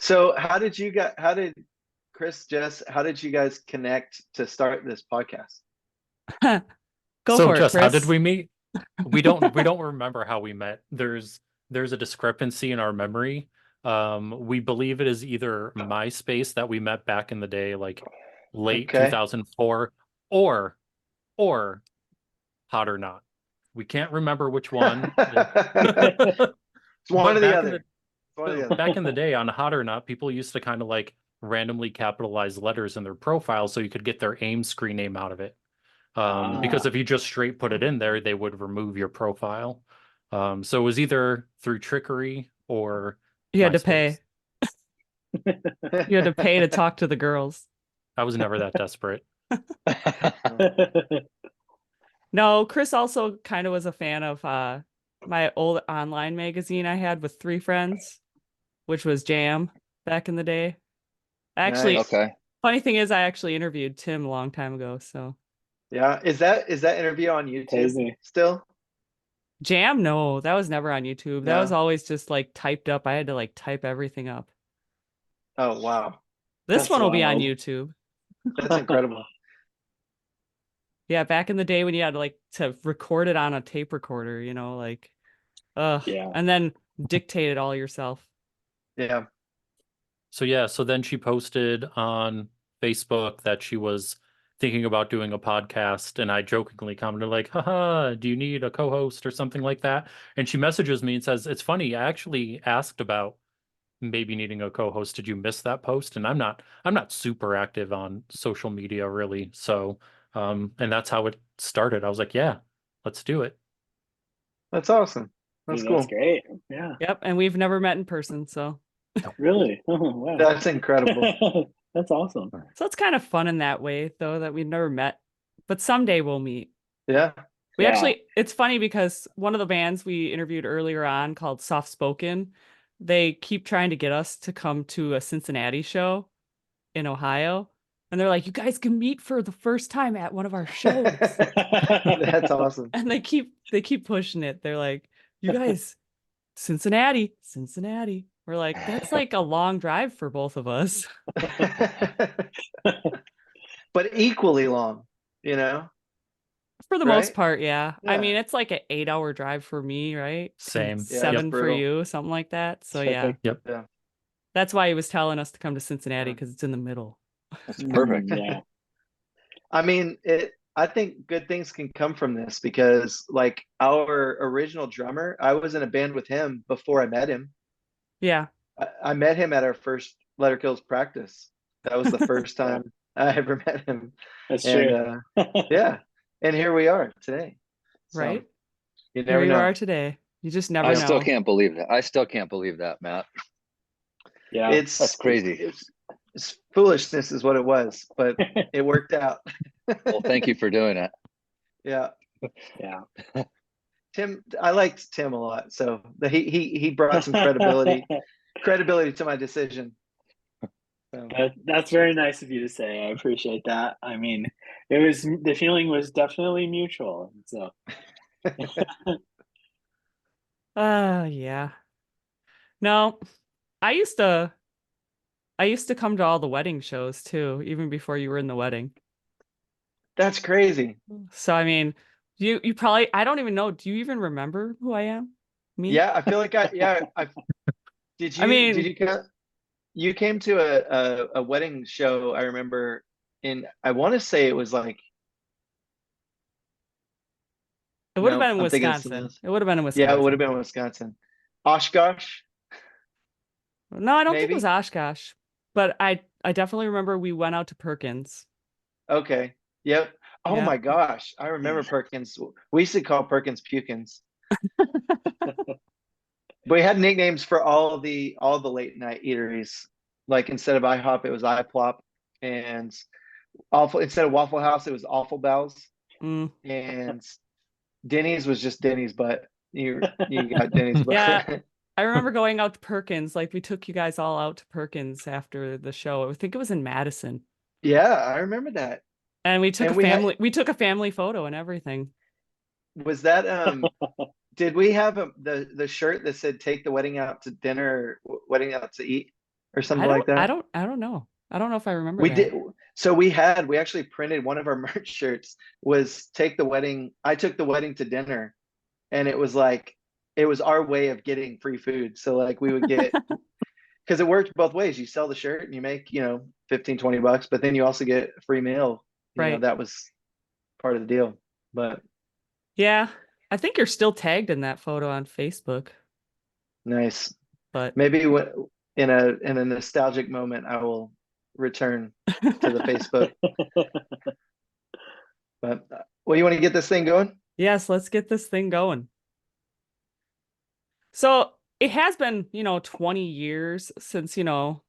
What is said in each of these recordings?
So how did Chris, Jess, how did you guys connect to start this podcast? Go So for it, Jess, how did Chris. we meet? We don't remember how we met. There's a discrepancy in our memory. We believe it is either MySpace that we met back in the day, like late Okay. 2004, or or Hot or Not. We can't remember which one. It's one But or the back in the other. One or the but other. back in the day on Hot or Not, people used to kind of like randomly capitalize letters in their profile so you could get their AIM screen name out of it. Because Ah, if you just straight put it in there, they would remove your profile. So it was either through trickery or you had to MySpace. pay. You had to pay to talk to the girls. I was never that desperate. No, Chris also kind of was a fan of my old online magazine I had with three friends, which was Jam back in the day. Actually, Nice. Okay. funny thing is I actually interviewed Tim a long time ago, so Yeah. Is that interview on YouTube Crazy. still? Jam, no, that was never on YouTube. That was No. always just like typed up. I had to like type everything up. Oh wow. This That's one will be on wild. YouTube. That's incredible. Yeah, back in the day when you had like to record it on a tape recorder, like Yeah. and then dictate it all yourself. Yeah. So yeah, so then she posted on Facebook that she was thinking about doing a podcast, and I jokingly commented like, haha, do you need a co-host or something like that? And she messages me and says, it's funny, I actually asked about maybe needing a co-host. Did you miss that post? And I'm not super active on social media really. So and that's how it started. I was like, yeah, let's do it. That's awesome. That's Dude, that's cool. great. Yeah. Yep, and we've never met in person, so Really? Oh, wow. That's incredible. That's awesome. it's kind of fun in that way though that we've never met. But someday we'll meet. Yeah. We Yeah. actually it's funny because one of the bands we interviewed earlier on called Soft Spoken, they keep trying to get us to come to a Cincinnati show in Ohio. And they're like, you guys can meet for the first time at one of our shows. That's awesome. And they keep pushing it. They're like, you guys, Cincinnati, Cincinnati. We're like, that's like a long drive for both of us. But equally long, you know, For the most right? part, yeah. I Yeah. mean, it's like an 8-hour drive for me, right? And Same. Yeah, it's Yep. 7 for brutal. you, something like that. So It's yeah, perfect. Yep. Yeah. that's why he was telling us to come to Cincinnati Yeah. because it's in the middle. That's perfect. Yeah. I mean, I think good things can come from this because, like, our original drummer, I was in a band with him before I met him. Yeah. I met him at our first Letter Kills practice. That was the first Yeah. time I ever met him. That's And true. yeah, and here we are today. So Right. you Here never you know. are today. You just I never still know. can't believe that. I still can't believe that, Matt. Yeah. That's It's crazy. it's foolishness is what it was, but it worked out. Well, thank you for doing it. Yeah. Yeah. Tim, I liked Tim a lot, so he brought some credibility to my decision. So, That's very nice of you to say. I appreciate that. I mean, the feeling was definitely mutual. So Yeah. No, I used to I used to come to all the wedding shows too, even before you were in the wedding. that's crazy. So I mean, you probably I don't even know. Do you even remember who I am? Me? Yeah, I feel like I did I did mean, you come you came to a wedding show, I remember in I want to say it was like it would have no, been in I'm thinking of something Wisconsin. else. It would have been in Yeah, it would have Wisconsin. been Wisconsin. Oshkosh, No, I don't think it was maybe? Oshkosh, but I definitely remember we went out to Perkins. Okay. Yep. Oh Yeah. my gosh. I remember Perkins. We used to call Perkins Pukins. We had nicknames for all the late night eateries. Like instead of IHOP, it was iPlop, and awful instead of Waffle House, it was Awful Bells, Mm. and Denny's was just Denny's, but you got Denny's, Yeah. but I remember going out to Perkins. Like we took you guys all out to Perkins after the show. I think it was in Madison. yeah, I remember that. And And we had we took a family photo and everything. was that did we have the shirt that said take the wedding out to dinner, wedding out to eat? or something like that. I don't know. I don't know if I remember We that. did. So we actually printed one of our merch shirts was take the wedding. I took the wedding to dinner, and it was like, it was our way of getting free food. So like we would get, because it worked both ways. You sell the shirt and you make, 15-20 bucks, but then you also get a free meal. Right. That was part of the deal. But Yeah. I think you're still tagged in that photo on Facebook, nice. but Maybe in a nostalgic moment, I will return to the Facebook. But well, you want to get this thing going? yes, let's get this thing going. So it has been, 20 years since, you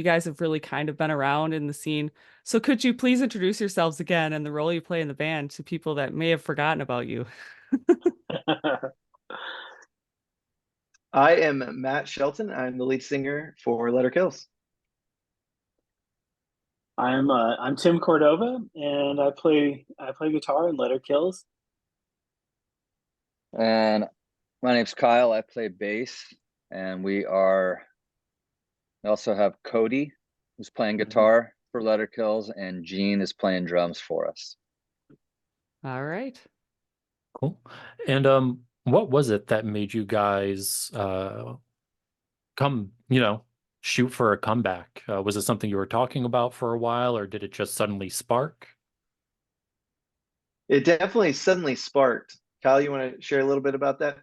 guys have really kind of been around in the scene. So could you please introduce yourselves again and the role you play in the band to people that may have forgotten about you? I am Matt Shelton. I'm the lead singer for Letter Kills. I'm Tim Cordova, and I play guitar in Letter Kills. And my name's Kyle. I play bass, and we also have Cody, who's playing guitar for Letter Kills, and Gene is playing drums for us. All right. Cool. And what was it that made you guys come, shoot for a comeback? Was it something you were talking about for a while, or did it just suddenly spark? It definitely suddenly sparked. Kyle, you want to share a little bit about that?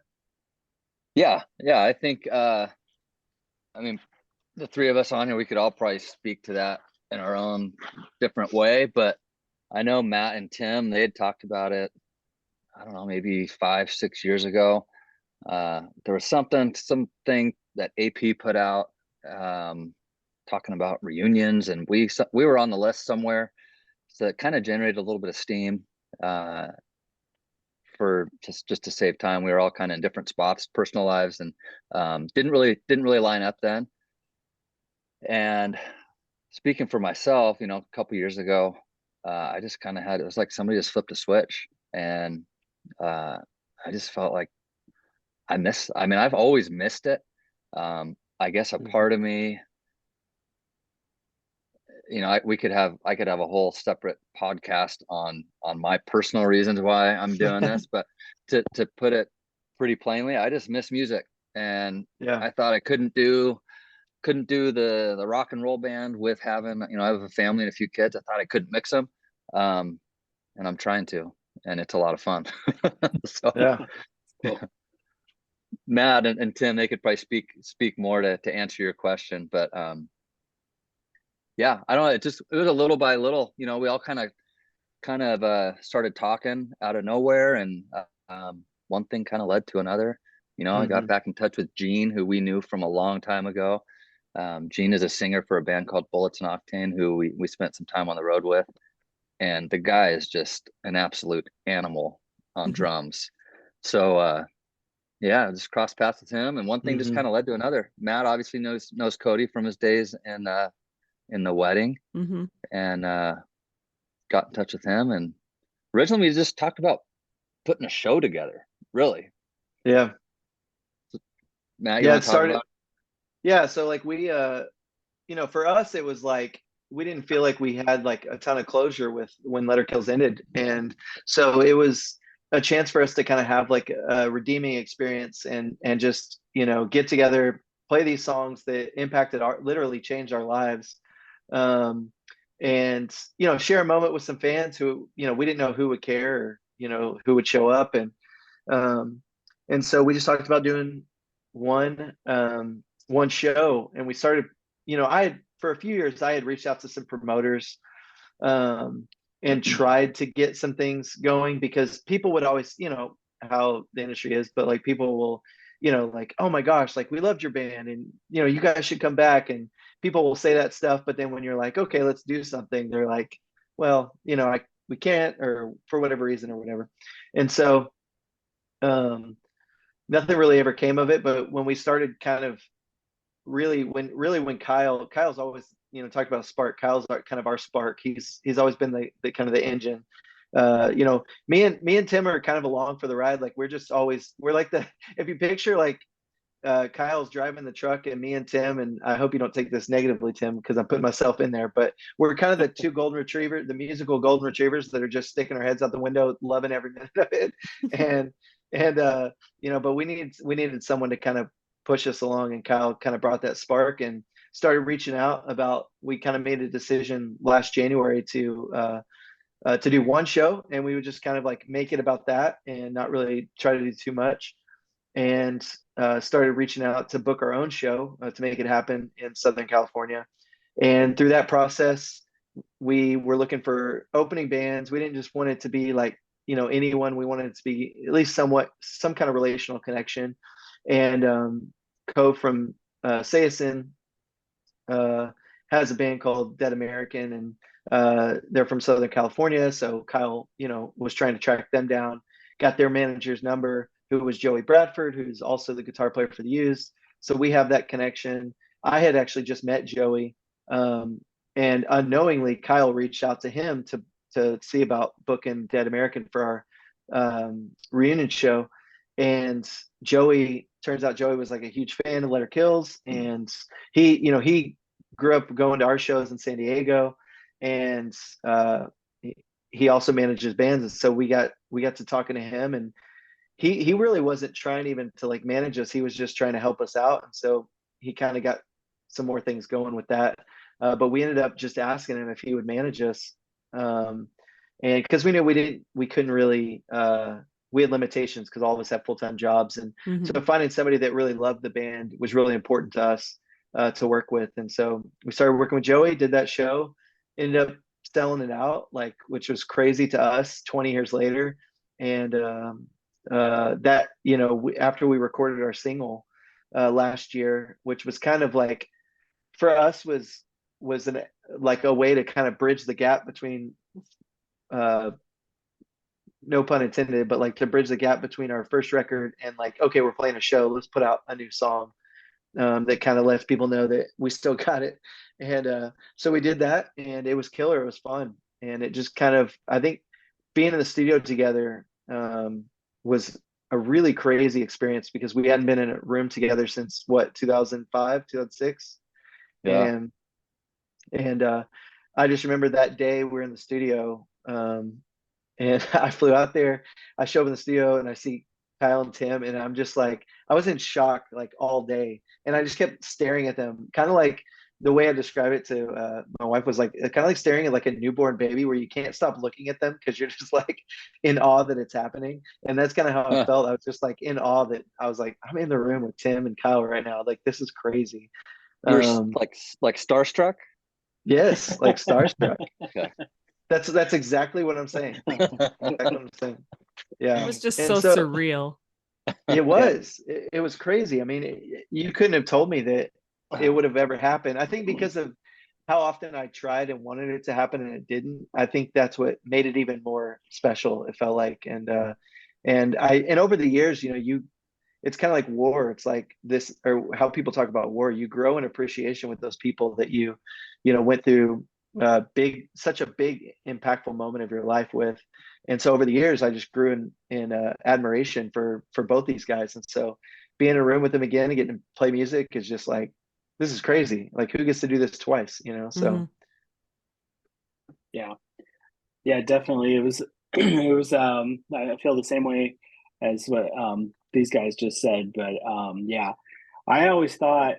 Yeah, I think I mean, the three of us on here, we could all probably speak to that in our own different way, but I know Matt and Tim, they had talked about it, I don't know, maybe 5-6 years ago. There was something that AP put out, talking about reunions, and we were on the list somewhere, so it kind of generated a little bit of steam. For just to save time, we were all kind of in different spots, personal lives, and didn't really line up then. And speaking for myself, a couple years ago, I just kind of it was like somebody just flipped a switch, and I just felt like I've always missed it. I guess a part of me, I could have a whole separate podcast on my personal reasons why I'm doing this, but to put it pretty plainly, I just miss music, and I thought I couldn't do the rock and roll band with having, I have a family and a few kids. I thought I couldn't mix them, and I'm trying to, and it's a lot of fun. So Yeah. Cool. Matt and Tim, they could probably speak more to answer your question, but yeah, I don't know. It was a little by little, we all kind of started talking out of nowhere, and one thing kind of led to another. I got back in touch with Gene, who we knew from a long time ago. Gene is a singer for a band called Bullets and Octane, who we spent some time on the road with, and the guy is just an absolute animal on drums. So yeah, just crossed paths with him, and one thing just kind of led to another. Matt obviously knows Cody from his days in the wedding, and got in touch with him, and originally we just talked about putting a show together, really. Yeah. Matt, you want to talk about? Yeah, so like we for us it was like we didn't feel like we had like a ton of closure with when Letter Kills ended, and so it was a chance for us to kind of have like a redeeming experience and just get together, play these songs that literally changed our lives, and share a moment with some fans who we didn't know who would care, or who would show up, and so we just talked about doing one show, and we started, for a few years I had reached out to some promoters, and tried to get some things going, because people would always, how the industry is, but like people will, like, oh my gosh, like we loved your band, and you guys should come back, and people will say that stuff, but then when you're like, okay, let's do something, they're like, well, we can't, or for whatever reason or whatever. And so nothing really ever came of it. But when we started kind of when Kyle's always talked about a spark. Kyle's kind of our spark. He's always been the kind of the engine. Me and Tim are kind of along for the ride. Like we're like if you picture like Kyle's driving the truck and me and Tim, and I hope you don't take this negatively, Tim, because I'm putting myself in there, but we're kind of the two golden retriever, the musical golden retrievers that are just sticking our heads out the window, loving every minute of it. And you know, but we needed someone to kind of push us along, and Kyle kind of brought that spark and started reaching out about, we kind of made a decision last January to do one show, and we would just kind of like make it about that and not really try to do too much, and started reaching out to book our own show to make it happen in Southern California. And through that process, we were looking for opening bands. We didn't just want it to be like, you know, anyone. We wanted it to be at least somewhat some kind of relational connection. And Co from Sayasin has a band called Dead American, and they're from Southern California. So Kyle, you know, was trying to track them down, got their manager's number, who was Joey Bradford, who's also the guitar player for the Used. So we have that connection. I had actually just met Joey, and unknowingly, Kyle reached out to him to see about booking Dead American for our reunion show. And turns out Joey was like a huge fan of Letter Kills, and he grew up going to our shows in San Diego, and he also manages bands. And so we got to talking to him, and he really wasn't trying even to like manage us. He was just trying to help us out. And so he kind of got some more things going with that. But we ended up just asking him if he would manage us. And because we knew we couldn't really, we had limitations because all of us have full-time jobs. And so finding somebody that really loved the band was really important to us to work with. And so we started working with Joey, did that show, ended up selling it out, like, which was crazy to us 20 years later. And that, you know, after we recorded our single last year, which was kind of like, for us was like a way to kind of bridge the gap between no pun intended, but like to bridge the gap between our first record and like, okay, we're playing a show, let's put out a new song that kind of lets people know that we still got it. And so we did that, and it was killer. It was fun. And it just kind of, I think being in the studio together was a really crazy experience, because we hadn't been in a room together since what, 2005, 2006. Yeah. And I just remember that day we were in the studio, and I flew out there. I show up in the studio and I see Kyle and Tim, and I'm just like, I was in shock like all day, and I just kept staring at them, kind of like the way I describe it to my wife was like kind of like staring at like a newborn baby, where you can't stop looking at them because you're just like in awe that it's happening. And that's kind of how I felt. I was just like in awe that I was like, I'm in the room with Tim and Kyle right now. Like, this is crazy. You're like starstruck. Yes, like starstruck. Okay. That's exactly what I'm saying. Exactly what I'm saying. Yeah. It was just And so surreal. It was. It was crazy. I mean, you couldn't have told me that it would have ever happened. I think because of how often I tried and wanted it to happen and it didn't. I think that's what made it even more special, it felt like. And over the years, you know, it's kind of like war. It's like this, or how people talk about war. You grow in appreciation with those people that you know, went through such a big impactful moment of your life with. And so over the years, I just grew in admiration for both these guys. And so being in a room with them again and getting to play music is just like, this is crazy. Like, who gets to do this twice, you know? So yeah, definitely. It was I feel the same way as what these guys just said. But yeah, I always thought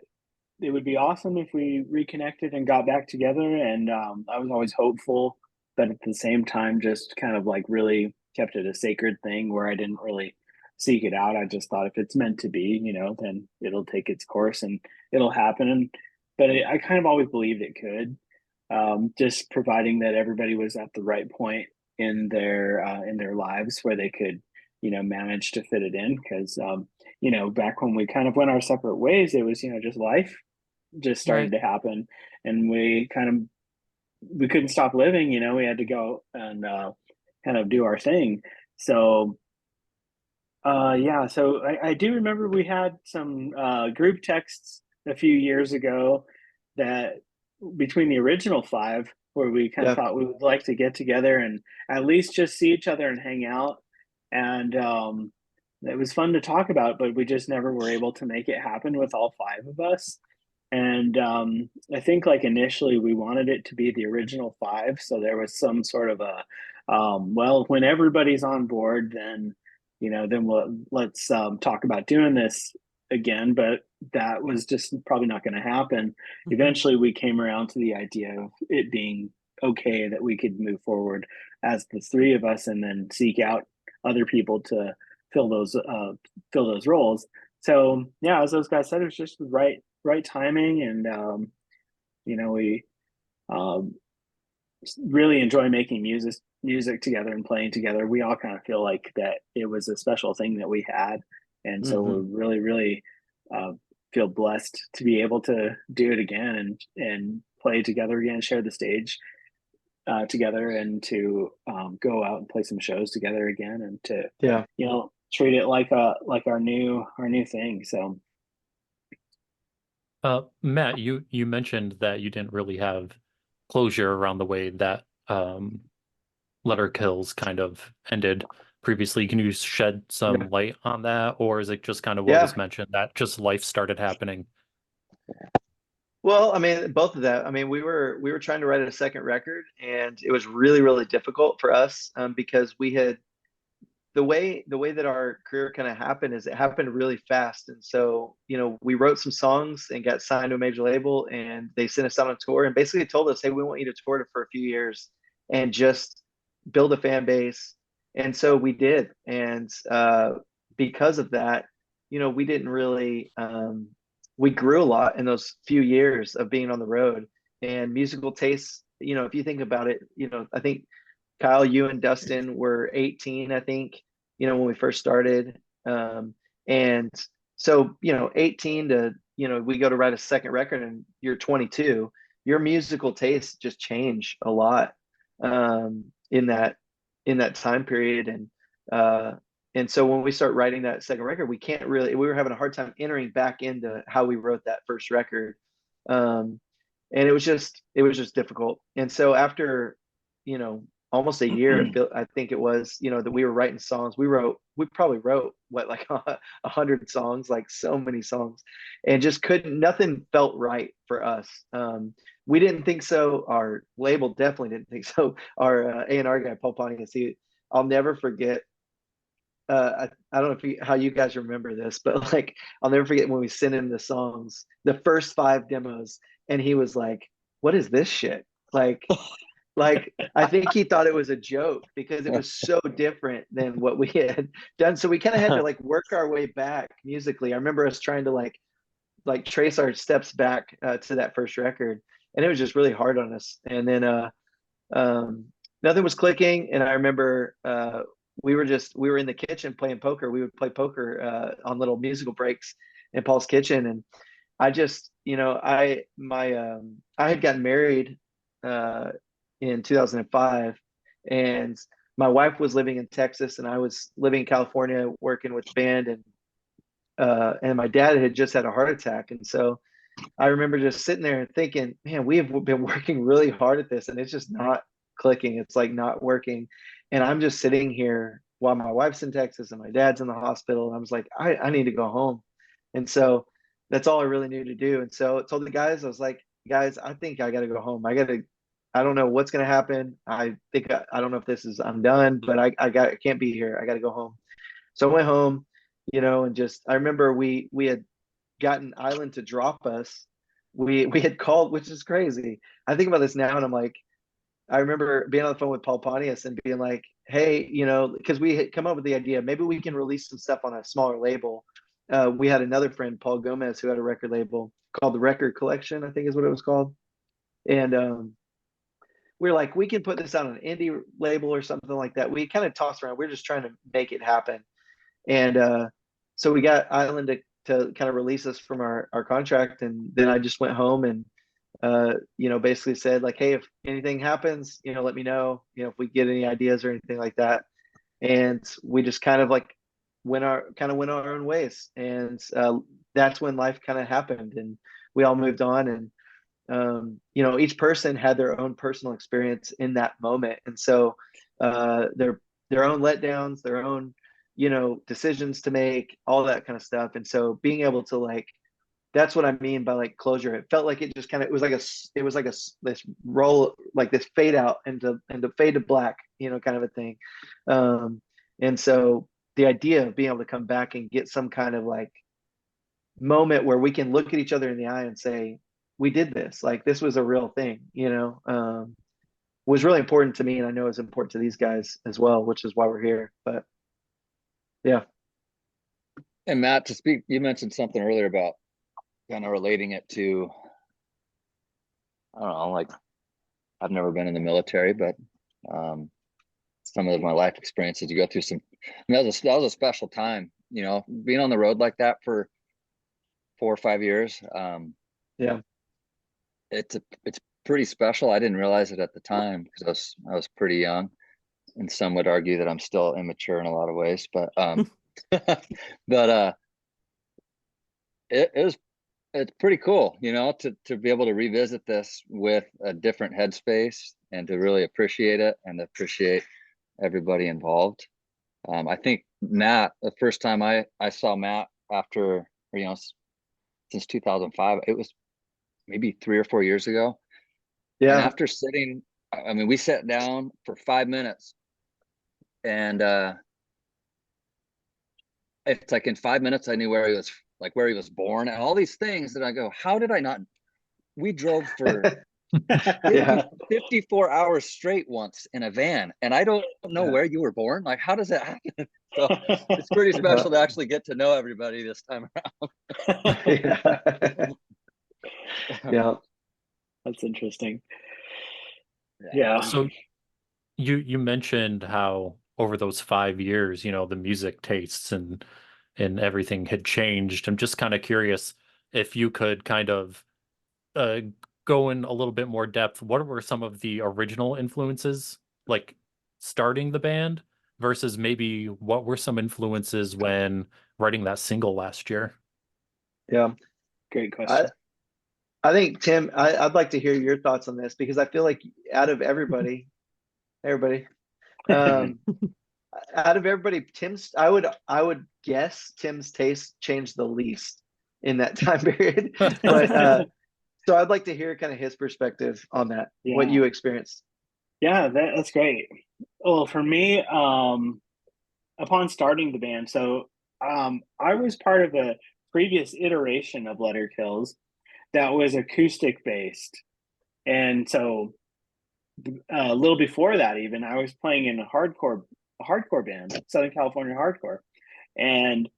it would be awesome if we reconnected and got back together. And I was always hopeful, but at the same time, just kind of like really kept it a sacred thing where I didn't really seek it out. I just thought if it's meant to be, you know, then it'll take its course and it'll happen. But I kind of always believed it could, just providing that everybody was at the right point in their lives where they could, you know, manage to fit it in. Because you know, back when we kind of went our separate ways, it was, you know, just life just started to happen, and we couldn't stop living. You know, we had to go and kind of do our thing. So yeah, so I do remember we had some group texts a few years ago that between the original five, where we kind of thought we would like to get together and at least just see each other and hang out. And it was fun to talk about, but we just never were able to make it happen with all five of us. And I think like initially we wanted it to be the original five, so there was some sort of a well, when everybody's on board, then let's talk about doing this again. But that was just probably not going to happen. Eventually, we came around to the idea of it being okay that we could move forward as the three of us, and then seek out other people to fill those roles. So yeah, as those guys said, it was just the right timing, and we um, really enjoy making music together and playing together. We all kind of feel like that it was a special thing that we had, and so we're really feel blessed to be able to do it again and play together again, share the stage together, and to go out and play some shows together again, and to treat it like our new thing. So Matt, you mentioned that you didn't really have closure around the way that Letter Kills kind of ended previously. Can you shed some light on that, or is it just kind of what was mentioned, that just life started happening? Well, I mean, both of that. I mean, we were trying to write a second record, and it was really, really difficult for us because we had the way that our career kind of happened is it happened really fast. And so, we wrote some songs and got signed to a major label, and they sent us out on tour and basically told us, hey, we want you to tour for a few years and just build a fan base. And so we did. And because of that, we didn't really, we grew a lot in those few years of being on the road, and musical tastes, if you think about it, I think Kyle, you and Dustin were 18, I think, when we first started. And so, 18 to, we go to write a second record and you're 22, your musical tastes just change a lot in that time period. And so when we start writing that second record, we were having a hard time entering back into how we wrote that first record. And it was just difficult. And so after, almost a year, I think it was, that we were writing songs. We probably wrote like 100 songs, like so many songs, and just nothing felt right for us. We didn't think so. Our label definitely didn't think so. Our A&R guy, Paul Pontius, I'll never forget. I don't know how you guys remember this, but like, I'll never forget when we sent him the songs, the first 5 demos, and he was like, "What is this shit?" Like I think he thought it was a joke because it was so different than what we had done. So we kind of had to like work our way back musically. I remember us trying to like trace our steps back to that first record, and it was just really hard on us. And then nothing was clicking. And I remember we were in the kitchen playing poker. We would play poker on little musical breaks in Paul's kitchen, and I just I had gotten married in 2005, and my wife was living in Texas and I was living in California working with the band, and my dad had just had a heart attack. And so I remember just sitting there and thinking, man, we have been working really hard at this and it's just not clicking. It's like not working. And I'm just sitting here while my wife's in Texas and my dad's in the hospital. And I was like, I need to go home. And so that's all I really knew to do. And so I told the guys, I was like, guys, I think I got to go home. I don't know what's going to happen. I think, I don't know if I'm done, but I can't be here. I got to go home. So I went home, and just, I remember we had gotten Island to drop us. We had called, which is crazy. I think about this now and I'm like, I remember being on the phone with Paul Pontius and being like, hey, because we had come up with the idea, maybe we can release some stuff on a smaller label. We had another friend, Paul Gomez, who had a record label called the Record Collection, I think is what it was called. And we were like, we can put this out on an indie label or something like that. We kind of tossed around. We're just trying to make it happen. And so we got Island to kind of release us from our contract. And then I just went home and, basically said like, hey, if anything happens, let me know, if we get any ideas or anything like that. And we just kind of like went our own ways. And that's when life kind of happened and we all moved on. And each person had their own personal experience in that moment, and so their own letdowns, their own you know, decisions to make, all that kind of stuff. And so being able to like, that's what I mean by like closure. It felt like it just kind of, it was like this roll, like this fade out into fade to black, you know, kind of a thing. And so the idea of being able to come back and get some kind of like moment where we can look at each other in the eye and say, we did this, like this was a real thing, you know, was really important to me. And I know it's important to these guys as well, which is why we're here. But yeah. And Matt, to speak, you mentioned something earlier about kind of relating it to, I don't know, like I've never been in the military, but some of my life experiences, you go through some, I mean, that was a special time, you know, being on the road like that for 4 or 5 years. Yeah. It's pretty special. I didn't realize it at the time because I was pretty young, and some would argue that I'm still immature in a lot of ways, but but it's pretty cool, you know, to be able to revisit this with a different headspace and to really appreciate it and appreciate everybody involved. I think Matt, the first time I saw Matt after, you know, since 2005, it was maybe 3 or 4 years ago. And Yeah. after sitting, I mean, we sat down for 5 minutes, and it's like in 5 minutes I knew where he was, like where he was born and all these things that I go, how did I not? We drove for Yeah. 54 hours straight once in a van, and I don't know where you were born. Like, how does that happen? So it's pretty special to actually get to know everybody this time around. Yeah. Yeah. That's interesting. Yeah. So you mentioned how over those 5 years, you know, the music tastes and everything had changed. I'm just kind of curious if you could kind of go in a little bit more depth. What were some of the original influences, like starting the band, versus maybe what were some influences when writing that single last year? Yeah. Great question. I think Tim, I'd like to hear your thoughts on this because I feel like out of everybody, out of everybody, I would guess Tim's taste changed the least in that time period. But so I'd like to hear kind of his perspective on that, what you experienced. Yeah, that's great. Well, for me, upon starting the band, so I was part of a previous iteration of Letter Kills that was acoustic based. And so a little before that, even I was playing in a hardcore band, Southern California hardcore. And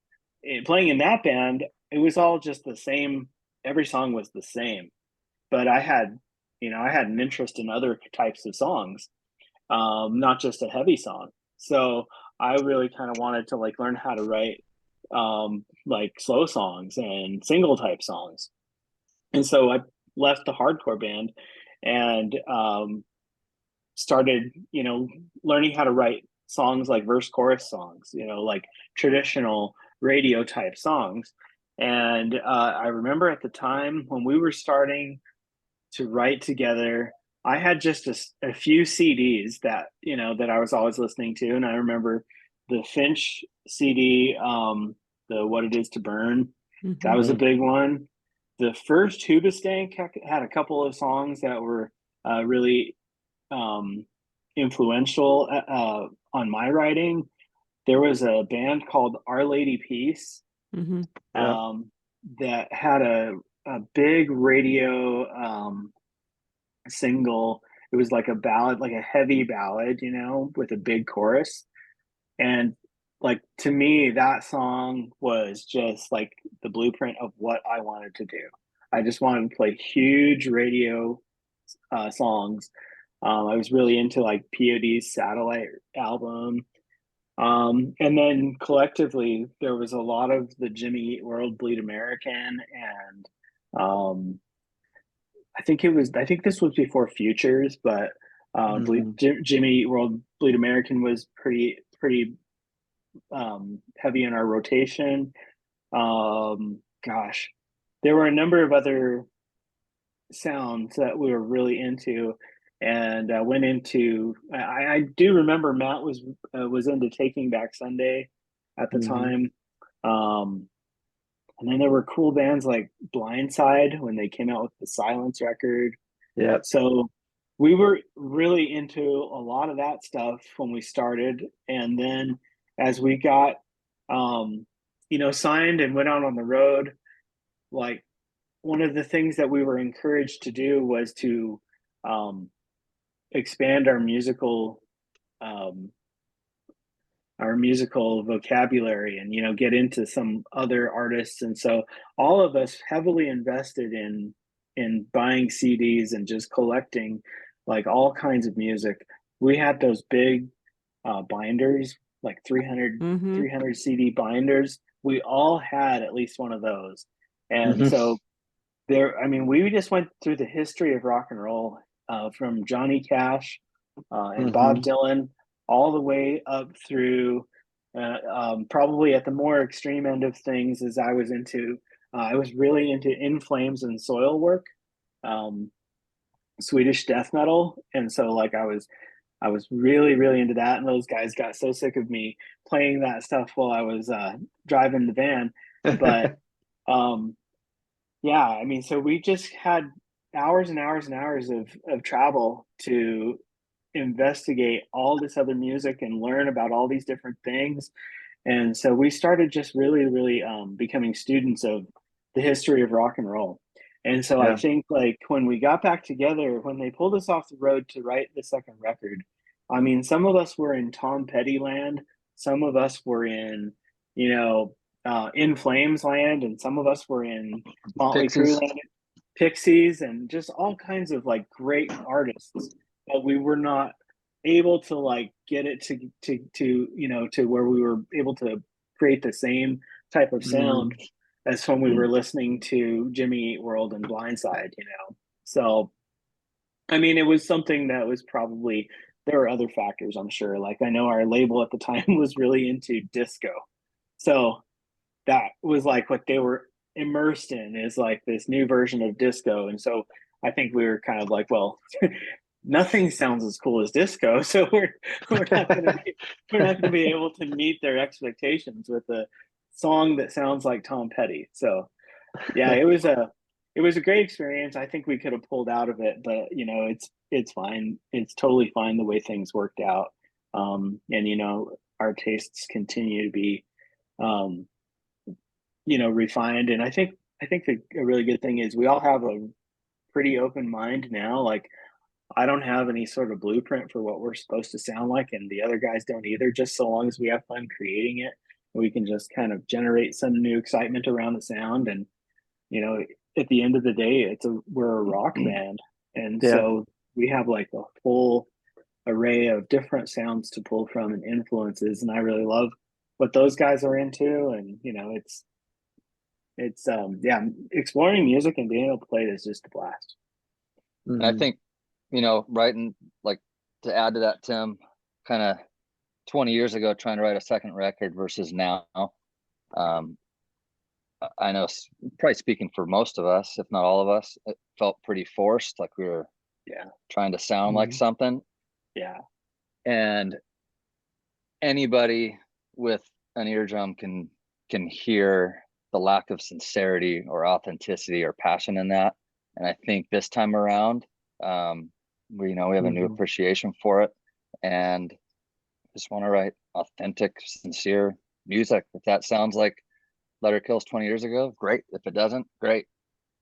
playing in that band, it was all just the same. Every song was the same. But I had an interest in other types of songs, not just a heavy song. So I really kind of wanted to like learn how to write like slow songs and single type songs. And so I left the hardcore band and started, learning how to write songs like verse chorus songs, like traditional radio type songs. And I remember at the time when we were starting to write together, I had just a few CDs that I was always listening to, and I remember the Finch CD, the What It Is to Burn. That was a big one. The first Hoobastank had a couple of songs that were really influential on my writing. There was a band called Our Lady Peace that had a big radio single. It was like a ballad, like a heavy ballad, with a big chorus. And like, to me, that song was just like the blueprint of what I wanted to do. I just wanted to play huge radio songs. I was really into like POD's Satellite album. And then collectively, there was a lot of the Jimmy Eat World Bleed American, and I think this was before Futures, but Jimmy Eat World Bleed American was pretty heavy in our rotation. Gosh, there were a number of other sounds that we were really into, and went into. I do remember Matt was into Taking Back Sunday, at the time. And then there were cool bands like Blindside when they came out with the Silence record. Yeah. So we were really into a lot of that stuff when we started. And then as we got, signed and went out on the road, like one of the things that we were encouraged to do was to expand our musical vocabulary and get into some other artists. And so all of us heavily invested in buying CDs and just collecting like all kinds of music. We had those big binders, like 300 CD binders. We all had at least one of those. And so we just went through the history of rock and roll, from Johnny Cash and Bob Dylan all the way up through probably at the more extreme end of things, as I was really into In Flames and Soilwork, Swedish death metal. And so like I was really, really into that. And those guys got so sick of me playing that stuff while I was driving the van. But so we just had hours and hours and hours of travel to investigate all this other music and learn about all these different things. And so we started just really, really becoming students of the history of rock and roll. And so I think like when we got back together, when they pulled us off the road to write the second record, I mean, some of us were in Tom Petty land, some of us were in, In Flames land, and some of us were in Motley Crue land, Pixies, and just all kinds of like great artists. But we were not able to like get it to where we were able to create the same type of sound as when we were listening to Jimmy Eat World and Blindside, So, I mean, it was something that was probably, there were other factors, I'm sure. Like I know our label at the time was really into disco. So that was like what they were immersed in, is like this new version of disco. And so I think we were kind of like, well, nothing sounds as cool as disco, so we're not going to be able to meet their expectations with a song that sounds like Tom Petty. So yeah, it was a great experience. I think we could have pulled out of it, but it's fine. It's totally fine the way things worked out. And our tastes continue to be refined. And I think a really good thing is we all have a pretty open mind now. Like I don't have any sort of blueprint for what we're supposed to sound like, and the other guys don't either, just so long as we have fun creating it. We can just kind of generate some new excitement around the sound. And at the end of the day, we're a rock band. And so we have like a full array of different sounds to pull from and influences. And I really love what those guys are into. And it's exploring music and being able to play it is just a blast. And I think, writing, like, to add to that, Tim, kind of 20 years ago trying to write a second record versus now, I know, probably speaking for most of us, if not all of us, it felt pretty forced, like we were trying to sound like something. Yeah. And anybody with an eardrum can hear the lack of sincerity or authenticity or passion in that. And I think this time around, we have a new appreciation for it, and just want to write authentic, sincere music. If that sounds like Letter Kills 20 years ago, great. If it doesn't, great.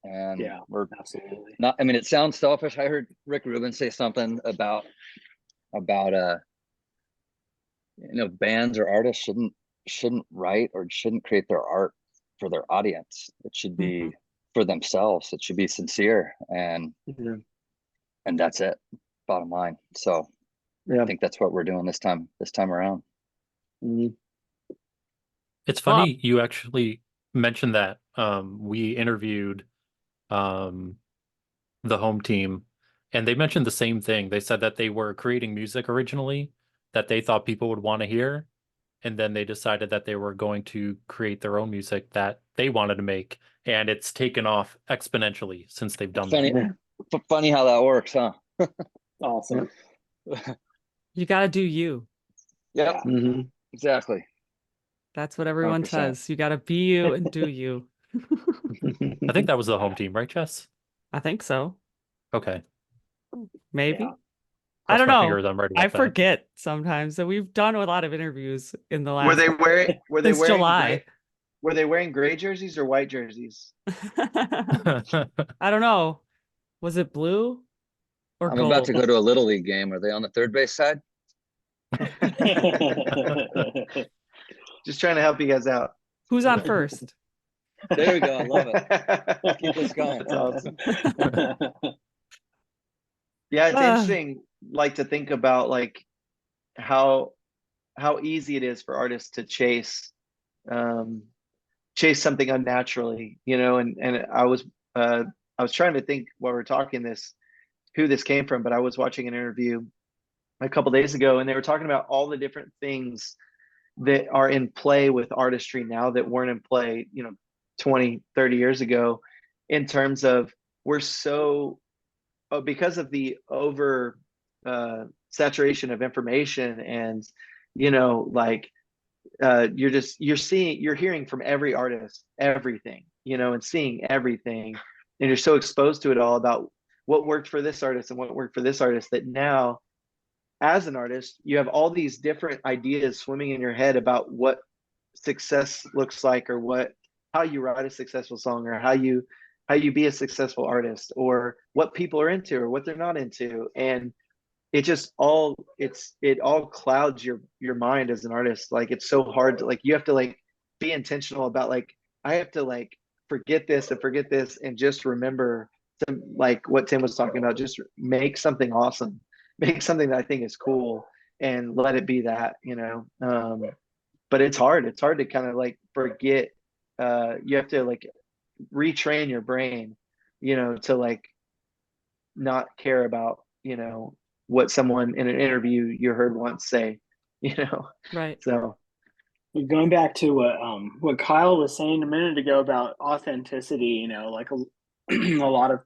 And we're absolutely not. I mean, it sounds selfish. I heard Rick Rubin say something about bands or artists shouldn't write or shouldn't create their art for their audience. It should be for themselves. It should be sincere, and that's it, bottom line. So I think that's what we're doing this time around. It's funny you actually mentioned that. We interviewed the home team, and they mentioned the same thing. They said that they were creating music originally that they thought people would want to hear, and then they decided that they were going to create their own music that they wanted to make, and it's taken off exponentially since they've done that. Funny how that works, huh? Awesome. You got to do you. Yep. Exactly. That's what everyone 100%. says. You got to be you and do you. I think that was the home team, right, Jess? I think so. Okay. Maybe. Yeah. I Cross don't my know. fingers, I'm right I about that. forget sometimes that we've done a lot of interviews in the Were last they wearing since July. Were they wearing gray jerseys or white jerseys? I don't know. Was it blue or I'm gold? about to go to a Little League game. Are they on the third base side? Just trying to help you guys out. Who's on first? There we go. I love it. Keep this going. That's awesome. Yeah, it's interesting, like, to think about like how easy it is for artists to chase something unnaturally, you know. And I was trying to think while we were talking who this came from, but I was watching an interview a couple days ago, and they were talking about all the different things that are in play with artistry now that weren't in play, you know, 20, 30 years ago, in terms of we're so, because of the over saturation of information, and, you know, like, you're hearing from every artist everything, you know, and seeing everything, and you're so exposed to it all about what worked for this artist and what worked for this artist, that now, as an artist, you have all these different ideas swimming in your head about what success looks like, or how you write a successful song, or how you be a successful artist, or what people are into or what they're not into. And it all clouds your mind as an artist. Like, it's so hard to, like, you have to like be intentional about, like, I have to like forget this and just remember to, like what Tim was talking about, just make something awesome, make something that I think is cool, and let it be that, you know. But it's hard to kind of like forget. You have to like retrain your brain, you know, to like not care about, you know, what someone in an interview you heard once say, you know. Right. So going back to what Kyle was saying a minute ago about authenticity, you know, like a lot of,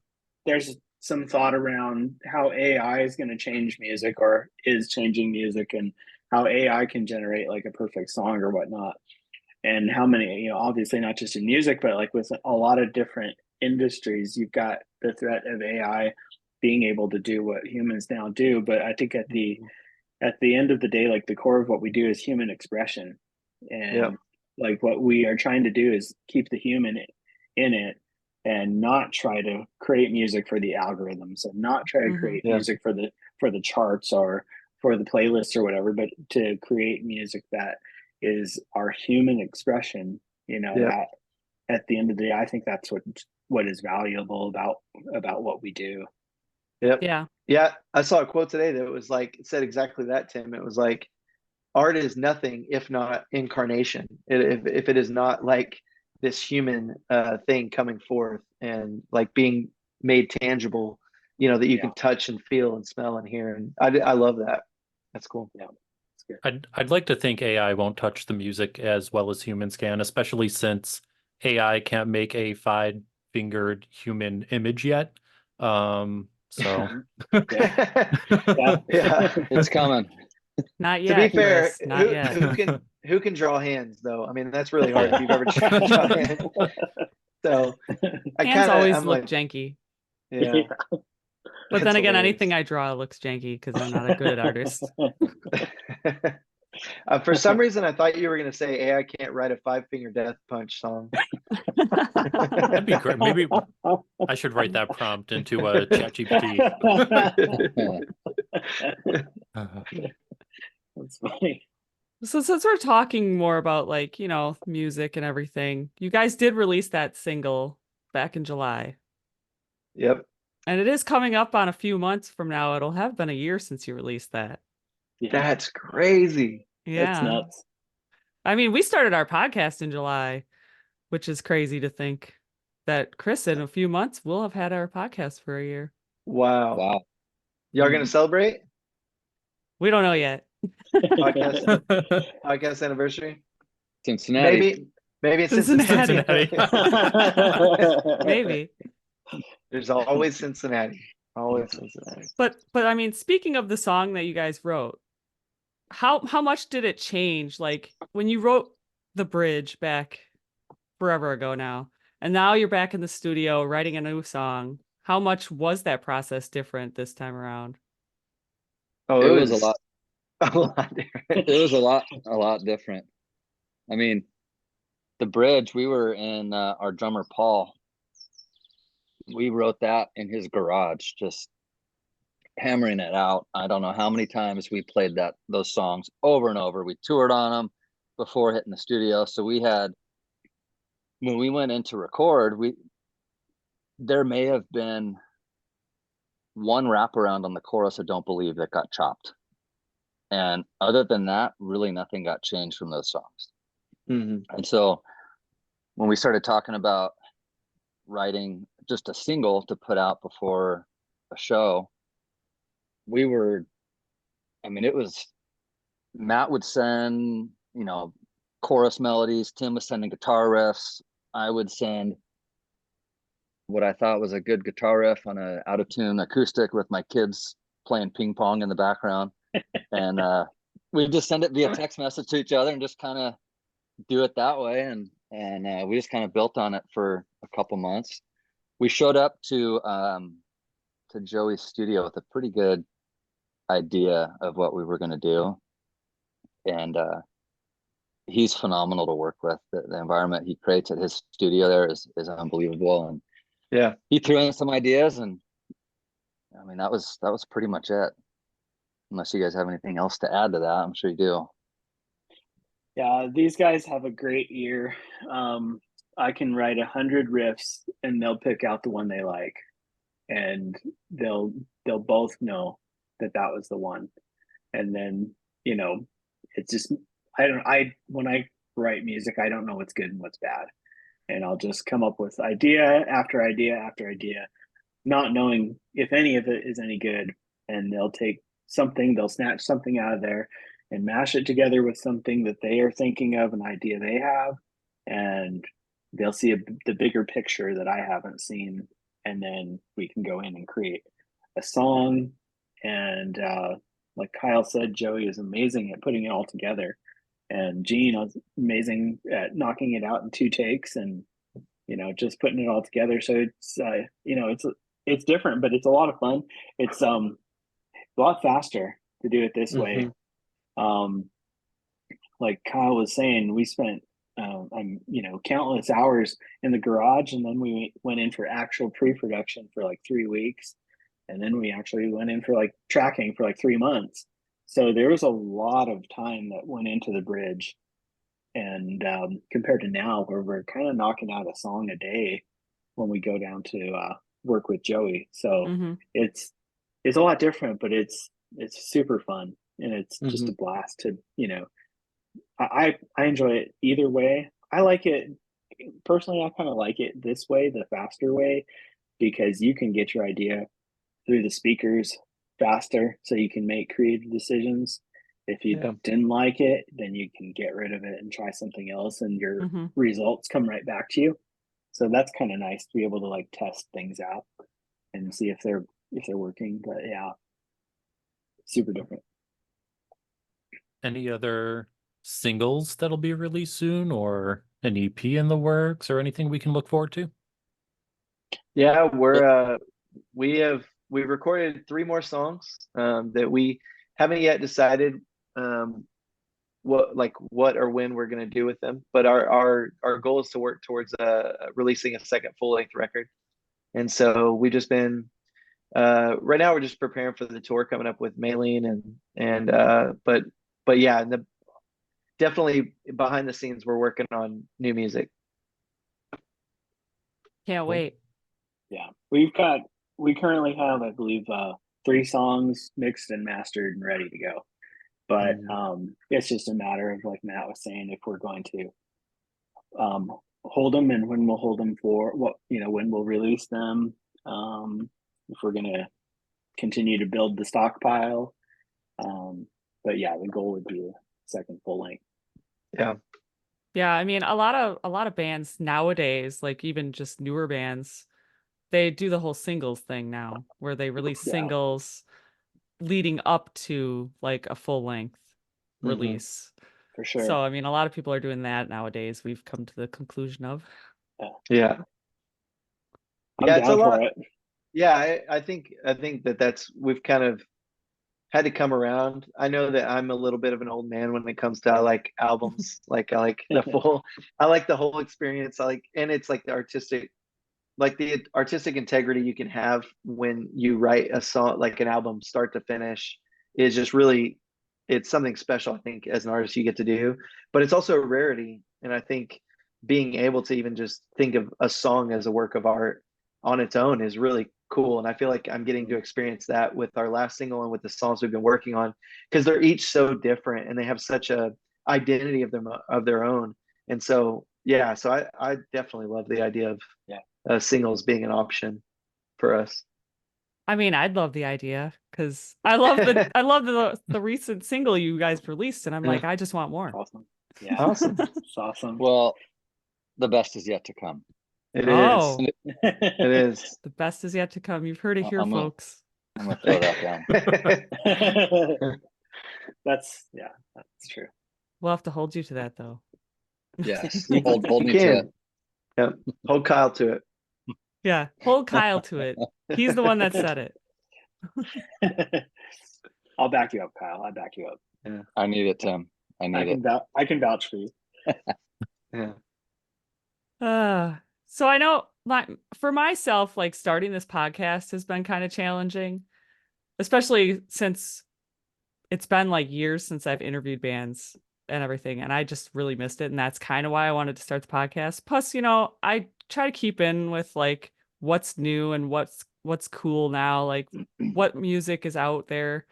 there's some thought around how AI is going to change music, or is changing music, and how AI can generate like a perfect song or whatnot. And how many, you know, obviously not just in music, but like with a lot of different industries, you've got the threat of AI being able to do what humans now do. But I think at the end of the day, like the core of what we do is human expression. And yeah, like what we are trying to do is keep the human in it, and not try to create music for the algorithms, and not try to create yeah, music for the charts or for the playlists or whatever, but to create music that is our human expression, you know. yeah. That at the end of the day, I think that's what is valuable about what we do. Yep. Yeah. Yeah. I saw a quote today that was like, it said exactly that, Tim. It was like, art is nothing if not incarnation. If it is not like this human thing coming forth and like being made tangible, you know, that you can touch and feel and smell and hear. And I love that. That's cool. Yeah. Good. I'd like to think AI won't touch the music as well as humans can, especially since AI can't make a five-fingered human image yet. So Yeah. Yeah. It's coming. Not To yet, be fair, Chris. Not yet. who can draw hands though? I mean, that's really hard if you've ever tried to draw hands. So Hands always I'm look like, janky. yeah. But That's then again, hilarious. anything I draw looks janky because I'm not a good artist. For some reason, I thought you were going to say AI can't write a five-finger death punch song. that'd be great. Maybe I should write that prompt into a ChatGPT. That's funny. So since we're talking more about like, you know, music and everything, you guys did release that single back in July. Yep. And it is coming up on a few months from now. It'll have been a year since you released that. Yeah, That's crazy. Yeah. that's nuts. I mean, we started our podcast in July, which is crazy to think that, Chris, in a few months, we'll have had our podcast for a year. Wow. Wow. Y'all going to celebrate? We don't know yet. Podcast anniversary? Cincinnati. Maybe it's Cincinnati. Cincinnati. Maybe. There's always Cincinnati. Always Cincinnati. But I mean, speaking of the song that you guys wrote, how much did it change? Like when you wrote the bridge back forever ago now, and now you're back in the studio writing a new song. How much was that process different this time around? Oh, It it was a was lot. a lot different. It was a lot different. I mean, the bridge, we were in our drummer Paul. We wrote that in his garage, just hammering it out. I don't know how many times we played those songs over and over. We toured on them before hitting the studio. So we had, when we went in to record, there may have been one wraparound on the chorus, I don't believe, that got chopped. And other than that, really nothing got changed from those songs. Mm-hmm. And so when we started talking about writing just a single to put out before a show, it was, Matt would send, chorus melodies, Tim was sending guitar riffs, I would send what I thought was a good guitar riff on a out of tune acoustic with my kids playing ping pong in the background. And we just send it via text message to each other and just kind of do it that way. And we just kind of built on it for a couple months. We showed up to Joey's studio with a pretty good idea of what we were going to do. And he's phenomenal to work with. The environment he creates at his studio there is unbelievable. And Yeah, he threw in some ideas, and I mean, that was pretty much it. Unless you guys have anything else to add to that, I'm sure you do. Yeah, these guys have a great ear. I can write 100 riffs and they'll pick out the one they like, and they'll both know that was the one. And then, it's just, when I write music, I don't know what's good and what's bad. And I'll just come up with idea after idea after idea, not knowing if any of it is any good. And they'll snatch something out of there and mash it together with something that they are thinking of, an idea they have, and they'll see the bigger picture that I haven't seen. And then we can go in and create a song. And like Kyle said, Joey is amazing at putting it all together. And Gene is amazing at knocking it out in 2 takes and, just putting it all together. So it's, it's different, but it's a lot of fun. It's a lot faster to do it this way. Like Kyle was saying, we spent countless hours in the garage, and then we went in for actual pre-production for like 3 weeks, and then we actually went in for like tracking for like 3 months. So there was a lot of time that went into the bridge, and compared to now, where we're kind of knocking out a song a day when we go down to work with Joey. So it's a lot different, but it's super fun, and it's just a blast to, I enjoy it either way. I like it personally. I kind of like it this way, the faster way, because you can get your idea through the speakers faster, so you can make creative decisions. If you didn't like it, then you can get rid of it and try something else, and your results come right back to you. So that's kind of nice to be able to like test things out and see if they're working. But yeah, super different. Any other singles that'll be released soon, or an EP in the works, or anything we can look forward to? Yeah, we recorded 3 more songs that we haven't yet decided what or when we're going to do with them. But our goal is to work towards releasing a second full-length record. And so we've just been right now we're just preparing for the tour coming up with Maylene, but yeah, definitely behind the scenes we're working on new music. Can't wait. Yeah, we currently have, I believe, 3 songs mixed and mastered and ready to go. But it's just a matter of, like Matt was saying, if we're going to hold them, and when we'll hold them for when we'll release them. If we're going to continue to build the stockpile. But yeah, the goal would be a second full length. Yeah, I mean, a lot of bands nowadays, like even just newer bands, they do the whole singles thing now, where they release singles leading up to like a full length release. for sure. So, I mean, a lot of people are doing that nowadays. We've come to the conclusion of. Yeah. I'm Yeah, it's a down for lot. it. Yeah, I think that's we've kind of had to come around. I know that I'm a little bit of an old man when it comes to I like albums. Like I like the whole experience. And it's like the artistic integrity you can have when you write a song, like an album start to finish, is just really, it's something special, I think, as an artist you get to do. But it's also a rarity. And I think being able to even just think of a song as a work of art on its own is really cool. And I feel like I'm getting to experience that with our last single and with the songs we've been working on, because they're each so different and they have such a identity of their own. And so yeah, so I definitely love the idea of singles being an option for us. I mean, I'd love the idea because I love the recent single you guys released, and I'm like, I just want more. Awesome. Yeah. Awesome. It's awesome. Well, the best is yet to come. It Oh, is. It is. the best is yet to come. You've heard it here, folks. I'm gonna throw that down. That's true. We'll have to hold you to that, though. Yes. Hold You me to can. it. Yep. Hold Kyle to it. Yeah, hold Kyle to it. He's the one that said it. I'll back you up, Kyle. I back you up. Yeah. I need it, Tim. I need it. I can vouch for you. Yeah. So I know for myself, like starting this podcast has been kind of challenging, especially since it's been like years since I've interviewed bands and everything, and I just really missed it. And that's kind of why I wanted to start the podcast. Plus, I try to keep in with like what's new and what's cool now, like what music is out there.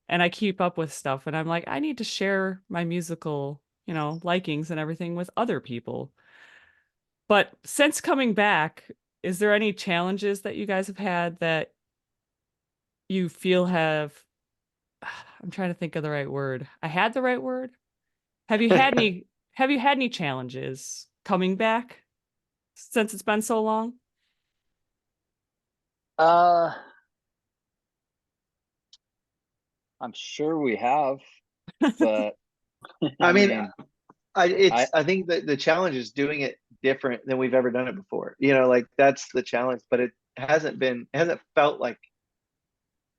And I keep up with stuff, and I'm like, I need to share my musical, likings and everything with other people. But since coming back, is there any challenges that you guys have had that you feel I'm trying to think of the right word. I had the right word. Have you had any challenges coming back since it's been so long? I'm sure we have, but I mean, I think that the challenge is doing it different than we've ever done it before. Like that's the challenge, but it hasn't felt like,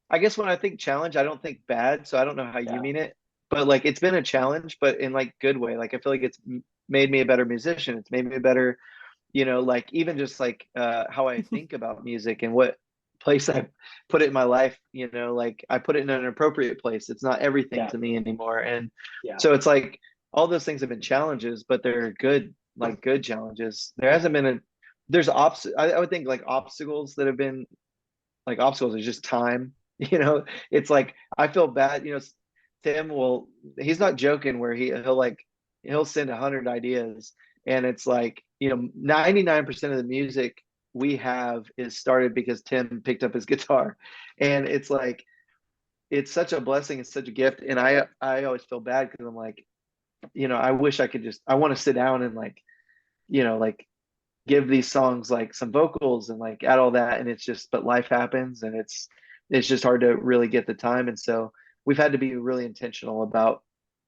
I guess when I think challenge, I don't think bad. So I don't know how you mean it, but like it's been a challenge, but in like good way. Like I feel like it's made me a better musician. It's made me a better, like even just like how I think about music and what place I put it in my life. Like I put it in an appropriate place. It's not everything to me anymore. And so it's like all those things have been challenges, but they're good, like good challenges. There hasn't been I would think like obstacles that have been like obstacles is just time. It's like I feel bad. Tim he's not joking where he'll send 100 ideas, and it's like 99% of the music we have is started because Tim picked up his guitar, and it's like it's such a blessing, it's such a gift, and I always feel bad because I'm like, I wish I want to sit down and like give these songs like some vocals and like add all that, and it's just, but life happens, and it's just hard to really get the time. And so we've had to be really intentional about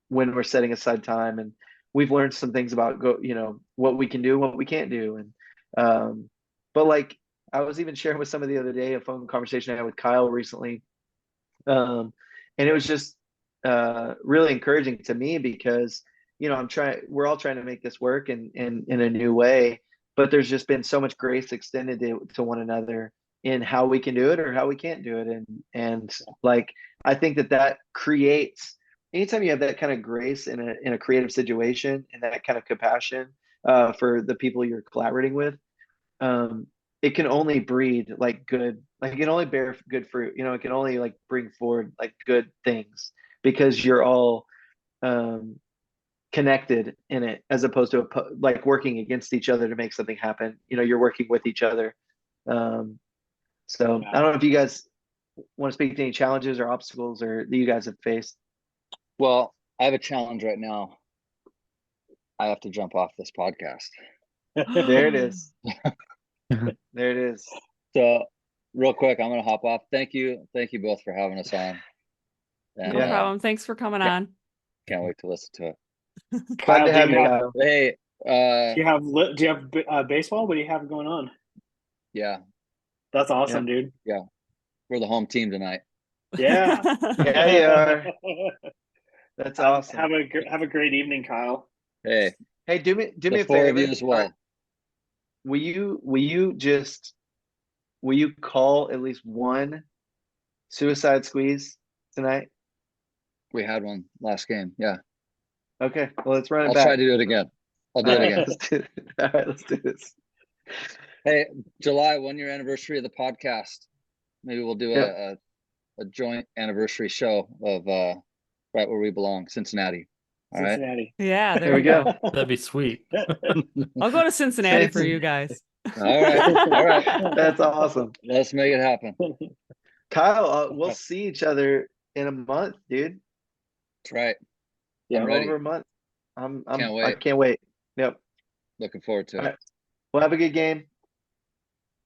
when we're setting aside time, and we've learned some things about what we can do, what we can't do. And but like I was even sharing with somebody the other day, a phone conversation I had with Kyle recently, and it was just really encouraging to me because we're all trying to make this work in a new way, but there's just been so much grace extended to one another in how we can do it or how we can't do it. And like I think that creates, anytime you have that kind of grace in a creative situation and that kind of compassion for the people you're collaborating with, it can only breed like good, like it can only bear good fruit. It can only like bring forward like good things because you're all connected in it, as opposed to like working against each other to make something happen. You're working with each other. So I don't know if you guys want to speak to any challenges or obstacles or that you guys have faced. Well, I have a challenge right now. I have to jump off this podcast. There it is. There it is. So real quick, I'm gonna hop off. Thank you both for having us on. And, No problem. Thanks for coming on. Can't wait to listen to it. Glad Kyle, to do have you you, have, Kyle. Hey, do you have baseball? What do you have going on? yeah, That's awesome, dude. we're the home team tonight. Yeah. Yeah, you are. That's awesome. Have a great evening, Kyle. Hey, Hey, do me the a four of you favor. as well. Will you call at least one suicide squeeze tonight? We had one last game. Yeah, Okay, well, let's run it I'll back. try to do it again. I'll do All it right, again. let's do it. All right, let's do this. Hey, July 1 year anniversary of the podcast. Maybe we'll do Yep. a joint anniversary show of right where we belong, Cincinnati. All right. Cincinnati. Yeah, There there we you go. go. That'd be sweet. I'll go to Cincinnati for Cincinnati. you guys. All right. All right. That's awesome. Let's make it happen. Kyle, we'll see each other in a month, dude. That's right. Yeah, I'm ready. Over a month. Can't I wait. can't wait. Yep. Looking forward to All it. right. Well, have a good game.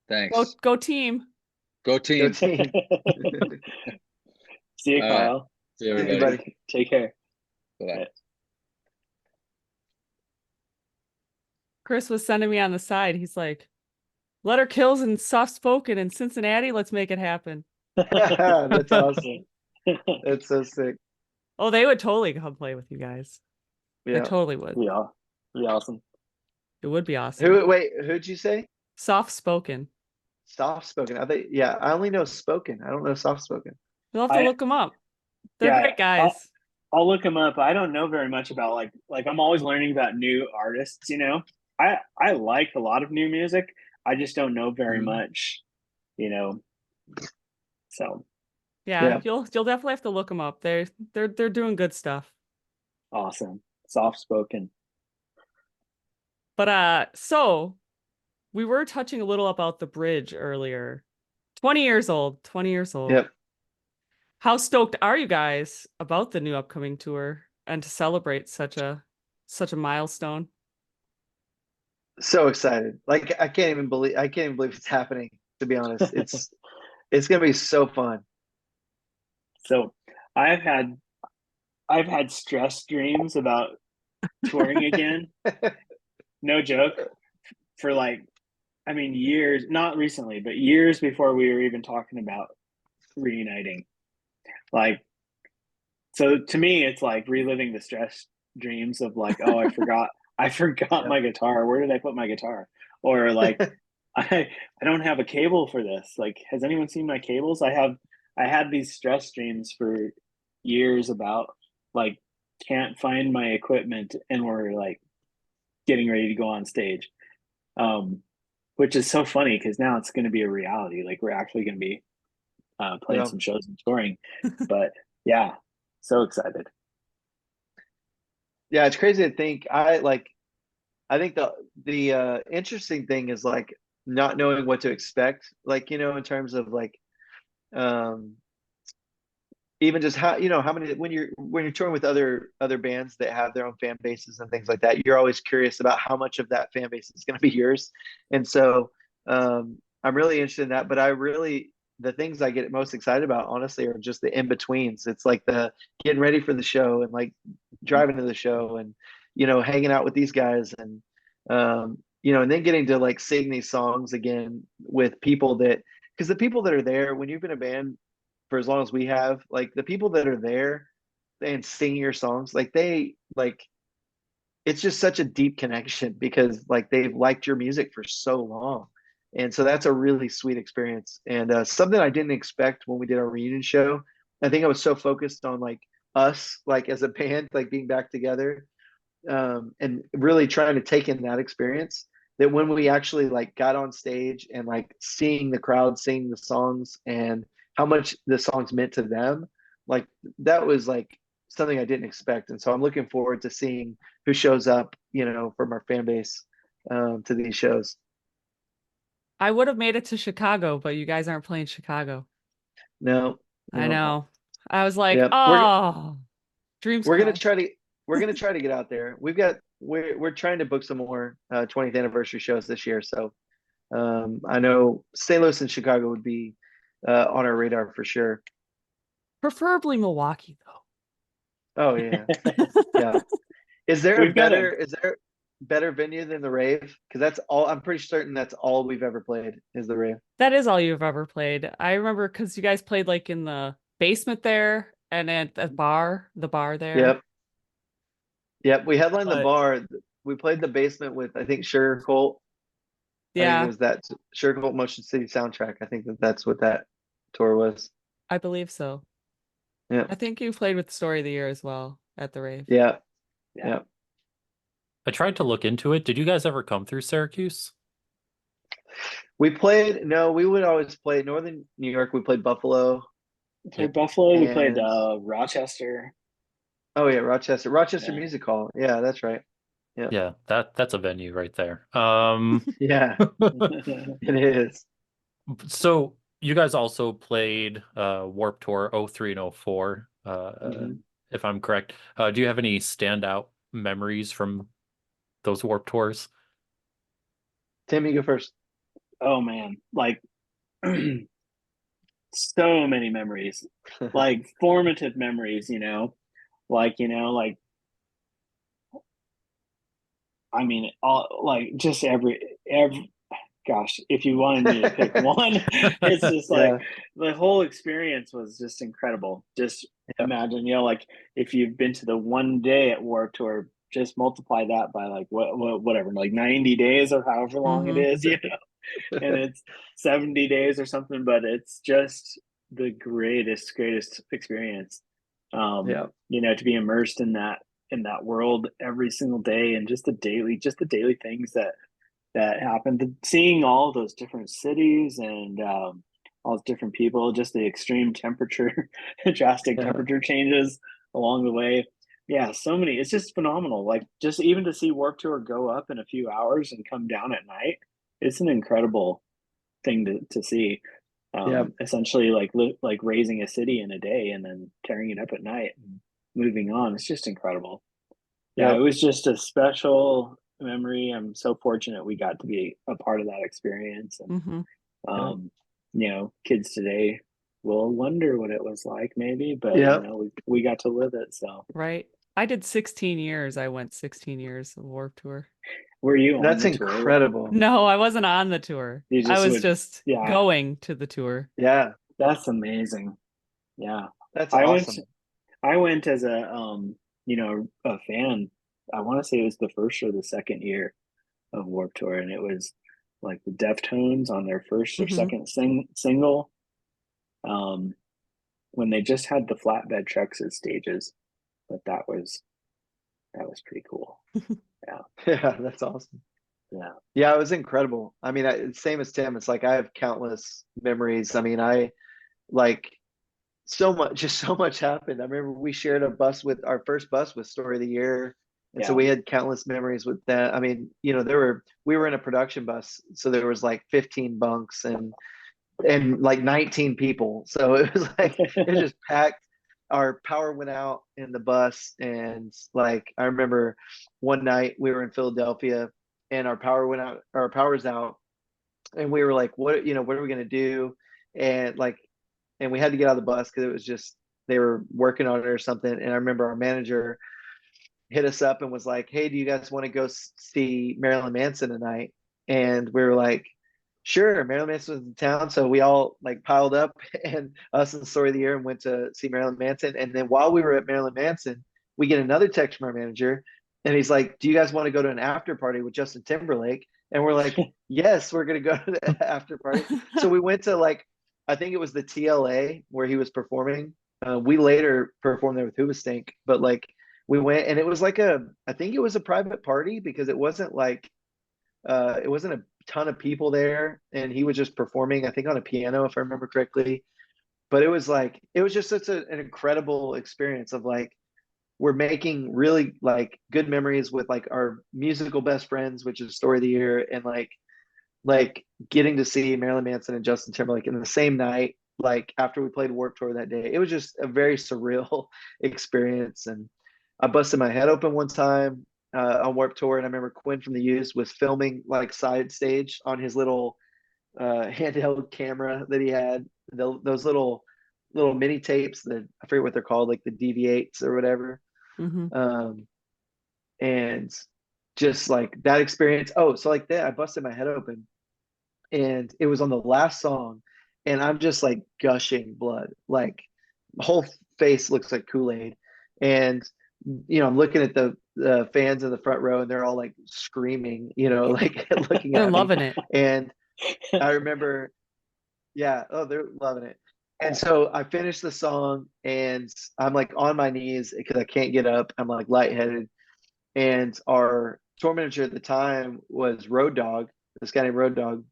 Thanks. Go team. Go Go team. team. See you, All right. Kyle. See you, See you, everybody. buddy. Take care. Bye-bye. Chris was sending me on the side. He's like, letter kills and soft spoken in Cincinnati. Let's make it happen. That's awesome. That's so sick. Oh, they would totally come play with you guys. They Yeah. totally would. Yeah, be awesome. It would be awesome. Who'd you say? Soft spoken. Soft spoken. I only know spoken. I don't know soft spoken. You'll have to look them up. They're Yeah, great guys. I'll look them up. I don't know very much about like I'm always learning about new artists, you know. I like a lot of new music. I just don't know very much, you know. So Yeah, you'll definitely have to look them up. They're doing good stuff. awesome. Soft spoken. But so we were touching a little about the bridge earlier. 20 years old. 20 years old. Yep. How stoked are you guys about the new upcoming tour and to celebrate such a milestone? So excited. Like I can't even believe it's happening, to be honest. It's gonna be so fun. So I've had stress dreams about touring again. No joke. For years, not recently, but years before we were even talking about reuniting. Like, so to me, it's like reliving the stress dreams of like, oh, I forgot my guitar. Where did I put my guitar? Or like, I don't have a cable for this. Like, has anyone seen my cables? I had these stress dreams for years about like, can't find my equipment, and we're like getting ready to go on stage. Which is so funny because now it's going to be a reality. Like we're actually going to be playing some shows and touring. But yeah, so excited. Yeah, it's crazy to think. I think the interesting thing is like not knowing what to expect. Like, you know, in terms of like even just how many when you're touring with other bands that have their own fan bases and things like that, you're always curious about how much of that fan base is going to be yours. And so I'm really interested in that. But the things I get most excited about, honestly, are just the in-betweens. It's like the getting ready for the show and like driving to the show and hanging out with these guys and and then getting to like sing these songs again with people because the people that are there when you've been a band for as long as we have, like the people that are there and singing your songs, it's just such a deep connection because like they've liked your music for so long. And so that's a really sweet experience and something I didn't expect when we did our reunion show. I think I was so focused on like us, like as a band, like being back together and really trying to take in that experience that when we actually like got on stage and like seeing the crowd sing the songs and how much the songs meant to them, like that was like something I didn't expect. And so I'm looking forward to seeing who shows up, from our fan base to these shows. I would have made it to Chicago, but you guys aren't playing Chicago. No. I know. I was like, Yeah, oh, dreams. We're gonna try to get out there. We're trying to book some more 20th anniversary shows this year. So I know St. Louis and Chicago would be on our radar for sure. Preferably Milwaukee, though. Oh yeah, yeah. Is there We've got a is there a better venue than the Rave? Because that's all, I'm pretty certain that's all we've ever played is the Rave. That is all you've ever played. I remember because you guys played like in the basement there and at the bar there. Yep. Yep. We headlined the But bar. We played the basement with, I think, Sugar Colt. I think it yeah, was that Sugar Colt Motion City soundtrack. I think that's what that tour was. I believe so. Yeah. I think you played with Story of the Year as well at the rave. Yeah. yeah. Yeah. I tried to look into it. Did you guys ever come through Syracuse? We played, no, we would always play Northern New York. We played Buffalo We played Buffalo. We played and, Rochester. oh yeah, Rochester Yeah. Music Hall. Yeah, that's right. Yeah. Yeah, that's a venue right there. Yeah, it is. So you guys also played Warped Tour 03 and 04, Mhm. if I'm correct. Do you have any standout memories from those Warped Tours? Tim, you go first. Oh man, like so many memories, like formative memories. Like I mean, all like just every. Gosh, if you wanted me to pick one, it's just like Yeah. the whole experience was just incredible. Just Yeah. imagine, like if you've been to the one day at Warped Tour, just multiply that by like whatever, like 90 days or however long it Mhm. is, and it's 70 days or something, but it's just the greatest experience. Yeah. To be immersed in that world every single day, and just the daily things that happened. Seeing all those different cities and all those different people, just the extreme temperature, drastic Yeah. temperature changes along the way. Yeah, so many. It's just phenomenal. Like just even to see Warped Tour go up in a few hours and come down at night, it's an incredible thing to see. Yeah. Essentially, like raising a city in a day and then tearing it up at night and moving on. It's just incredible. Yeah, it Yep. was just a special memory. I'm so fortunate we got to be a part of that experience. And Mhm. Yep. kids today will wonder what it was like, maybe, but Yep. we got to live it. So, Right. I did 16 years. I went 16 years of Warped Tour. were you on That's the tour? incredible. No, I wasn't on the tour. You I just was would, just yeah, going to the tour. Yeah. that's amazing. Yeah, That's I went. awesome. I went as a fan. I want to say it was the first or the second year of Warped Tour, and it was like the Deftones on their first or Mhm. second single. Um, when they just had the flatbed trucks as stages, but that was pretty cool. Yeah, Yeah, that's awesome. yeah, Yeah, it was incredible. I mean, same as Tim. It's like I have countless memories. I mean, I like just so much happened. I remember we shared a bus with our first bus with Story of the Year. And so yeah. we had countless memories with that. I mean, we were in a production bus, so there was like 15 bunks and like 19 people. So it was like it was just packed. Our power went out in the bus, and like I remember one night we were in Philadelphia and our power's out, and we were like, what are we gonna do? And like and we had to get out of the bus because it was just they were working on it or something. And I remember our manager hit us up and was like, "Hey, do you guys want to go see Marilyn Manson tonight?" And we were like, "Sure." Marilyn Manson was in town, so we all like piled up and us and Story of the Year and went to see Marilyn Manson. And then while we were at Marilyn Manson, we get another text from our manager, and he's like, "Do you guys want to go to an after party with Justin Timberlake?" And we're like, "Yes, we're gonna go to the after party." So we went to like I think it was the TLA where he was performing. We later performed there with Hoobastank, but like we went and it was like I think it was a private party because it wasn't a ton of people there, and he was just performing, I think on a piano, if I remember correctly. But it was just such an incredible experience of like we're making really like good memories with like our musical best friends, which is Story of the Year, and like getting to see Marilyn Manson and Justin Timberlake in the same night, like after we played Warped Tour that day. It was just a very surreal experience. And I busted my head open one time on Warped Tour, and I remember Quinn from the Used was filming like side stage on his little handheld camera that he had. Those little mini tapes that I forget what they're called, like the DV8s or whatever. Mhm. Um, and just like that experience. Oh, so like that, I busted my head open, and it was on the last song, and I'm just like gushing blood, like the whole face looks like Kool-Aid, and I'm looking at the fans in the front row, and they're all like screaming, like looking They're at me, loving it. and I remember, yeah, oh, they're loving it. And so I finished the song, and I'm like on my knees because I can't get up. I'm like lightheaded. And our tour manager at the time was Road Dog, this guy named Road Dog,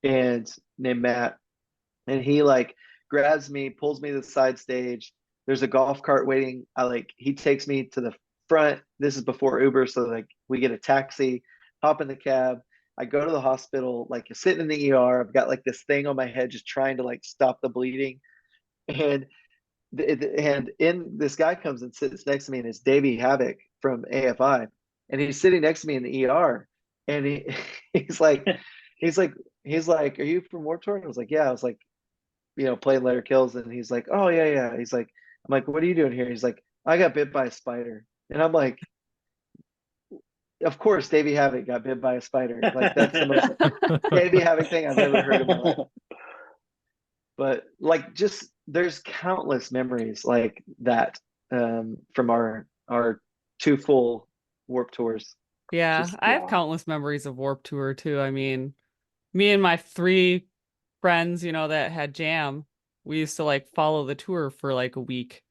and named Matt. And he like grabs me, pulls me to the side stage. There's a golf cart waiting. He takes me to the front. This is before Uber, so like we get a taxi, hop in the cab. I go to the hospital, like sitting in the ER. I've got like this thing on my head, just trying to like stop the bleeding. And and in this guy comes and sits next to me, and it's Davey Havoc from AFI, and he's sitting next to me in the ER, and he's like, he's like, he's like, "Are you from Warped Tour?" And I was like, "Yeah." I was like, playing Letter Kills, and he's like, "Oh yeah, yeah." He's like, I'm like, "What are you doing here?" He's like, "I got bit by a spider," and I'm like, "Of course, Davey Havoc got bit by a spider. Like that's the most Davey Havoc thing I've ever heard in my life." But like, just there's countless memories like that from our two full Warped Tours. Yeah, I have countless memories of Warped Tour too. I mean, me and my 3 friends, that had Jam, we used to like follow the tour for like a week.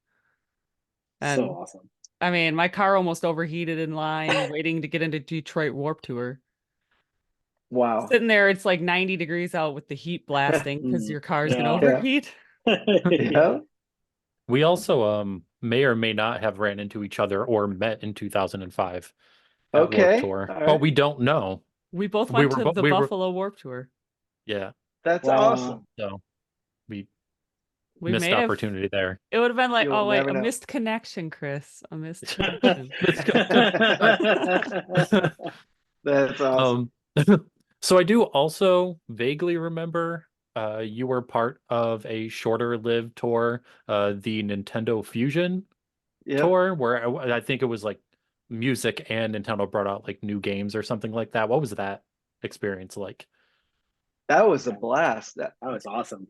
And So awesome. I mean, my car almost overheated in line waiting to get into Detroit Warped Tour. Wow. Sitting there, it's like 90 degrees out with the heat blasting because your car's gonna overheat. Yeah. We also may or may not have ran into each other or met in 2005 at Warped Okay. Tour, All right. but we don't know. We both went to the Buffalo Warped Tour. Yeah, That's awesome. so we We missed may have, opportunity there. it would have been like, You'll oh wait, never a know. missed connection, Chris. A missed connection. That's awesome. So I do also vaguely remember you were part of a shorter lived tour, the Nintendo Fusion Yep. tour, where I think it was like music and Nintendo brought out like new games or something like that. What was that experience like? That was a blast. That was awesome.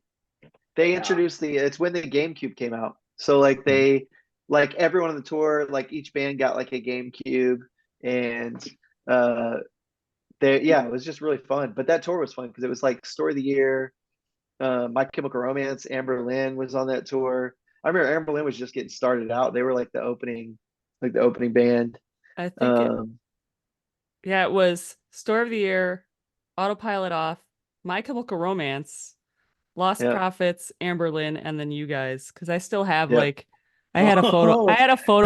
They introduced it's when the GameCube came out. So like they like everyone on the tour, like each band got like a GameCube, and it was just really fun. But that tour was fun because it was like Story of the Year, My Chemical Romance, Amber Lynn was on that tour. I remember Amber Lynn was just getting started out. They were like the opening band. I think it was Story of the Year, Autopilot Off, My Chemical Romance, Lost Prophets, Amber Lynn, and then you guys. Because I still have like, I had a photo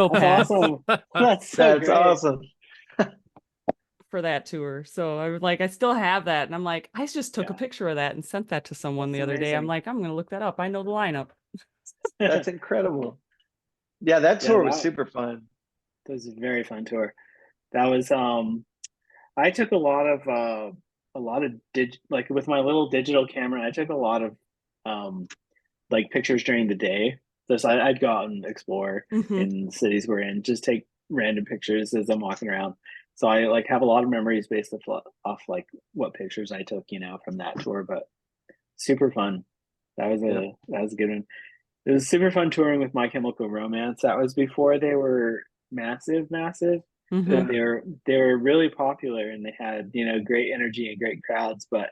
pass. Awesome. That's great. Awesome. For that tour. So I was like, I still have that. And I'm like, I just took a picture of that and sent that to someone the other day. I'm like, I'm going to look that up. I know the lineup. That's incredible. Yeah, that tour was super fun. That was a very fun tour. That was, I took a lot of like with my little digital camera, I took a lot of like pictures during the day. So I'd go out and explore in the cities we're in, just take random pictures as I'm walking around. So I like have a lot of memories based off like what pictures I took, from that tour. But super fun. That was a good one. It was super fun touring with My Chemical Romance. That was before they were massive. They were really popular, and they had great energy and great crowds, but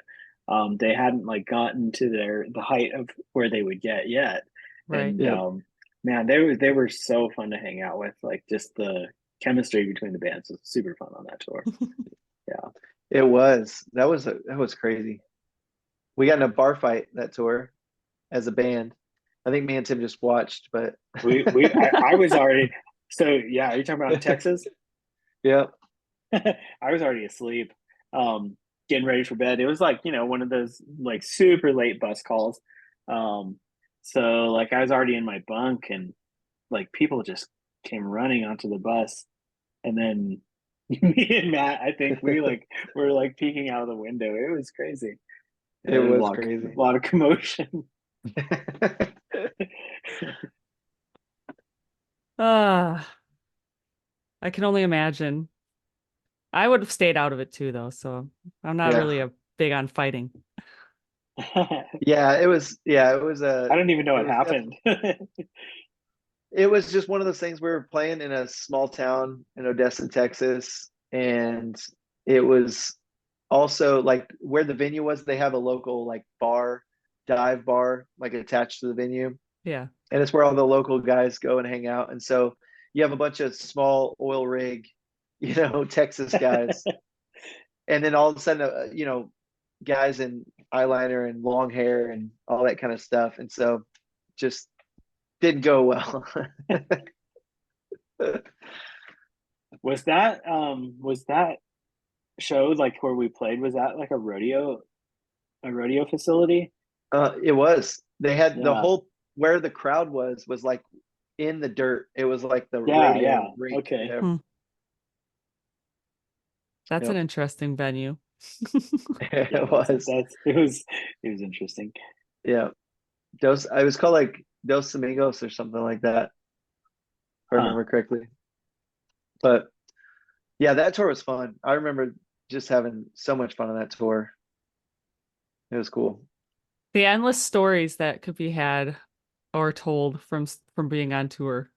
they hadn't like gotten to the height of where they would get yet. Right. And man, they were so fun to hang out with. Like just the chemistry between the bands was super fun on that tour. Yeah, it was. That was crazy. We got in a bar fight that tour as a band. I think me and Tim just watched, but I was already. So yeah, are you talking about Texas? Yeah. I was already asleep, getting ready for bed. It was like, one of those like super late bus calls. So like I was already in my bunk, and like people just came running onto the bus. And then me and Matt, I think we were like peeking out of the window. It was crazy. It was crazy. A lot of commotion. I can only imagine. I would have stayed out of it too, though. So I'm not Yeah. really a big on fighting. Yeah, it was. Yeah, it was a. I don't even know it what was happened. It was just one of those things. We were playing in a small town in Odessa, Texas, and it was also like where the venue was. They have a local like bar, dive bar, like attached to the venue, Yeah. and it's where all the local guys go and hang out. And so you have a bunch of small oil rig, Texas guys, and then all of a sudden, guys in eyeliner and long hair and all that kind of stuff. And so just didn't go well. Was that show like where we played? Was that like a rodeo facility? It was. They had the Yeah. whole where the crowd was like in the dirt. It was like the Yeah, rodeo yeah. rink. Okay. Yeah. Hmm. That's an Yep. interesting venue. It Yeah, was. it was interesting. Yeah. It was called like Dos Amigos or something like that, if I Huh. remember correctly. But yeah, that tour was fun. I remember just having so much fun on that tour. It was cool. The endless stories that could be had or told from being on tour.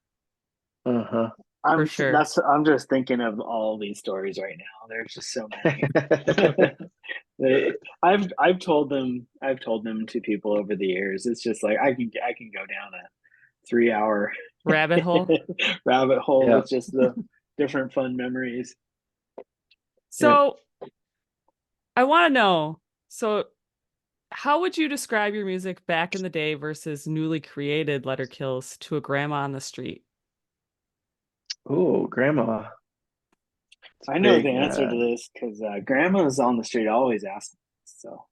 Uh-huh. For sure. I'm just thinking of all these stories right now. There's just so many. I've told them to people over the years. It's just like I can go down a 3 hour Rabbit hole. rabbit hole Yeah. with just the different fun memories. So I want to know, so how would you describe your music back in the day versus newly created Letter Kills to a grandma on the street? Oh, grandma. It's I know big, the answer to this because grandma's on the street always asking. So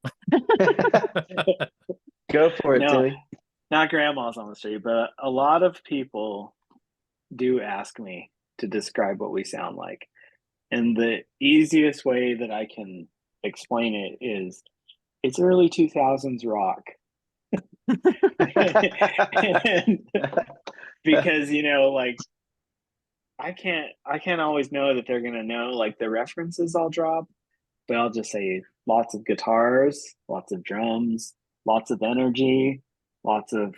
Go for it, no, Timmy. not grandma's on the street, but a lot of people do ask me to describe what we sound like. And the easiest way that I can explain it is it's early 2000s rock. And because like I can't always know that they're gonna know like the references I'll drop, but I'll just say lots of guitars, lots of drums, lots of energy, lots of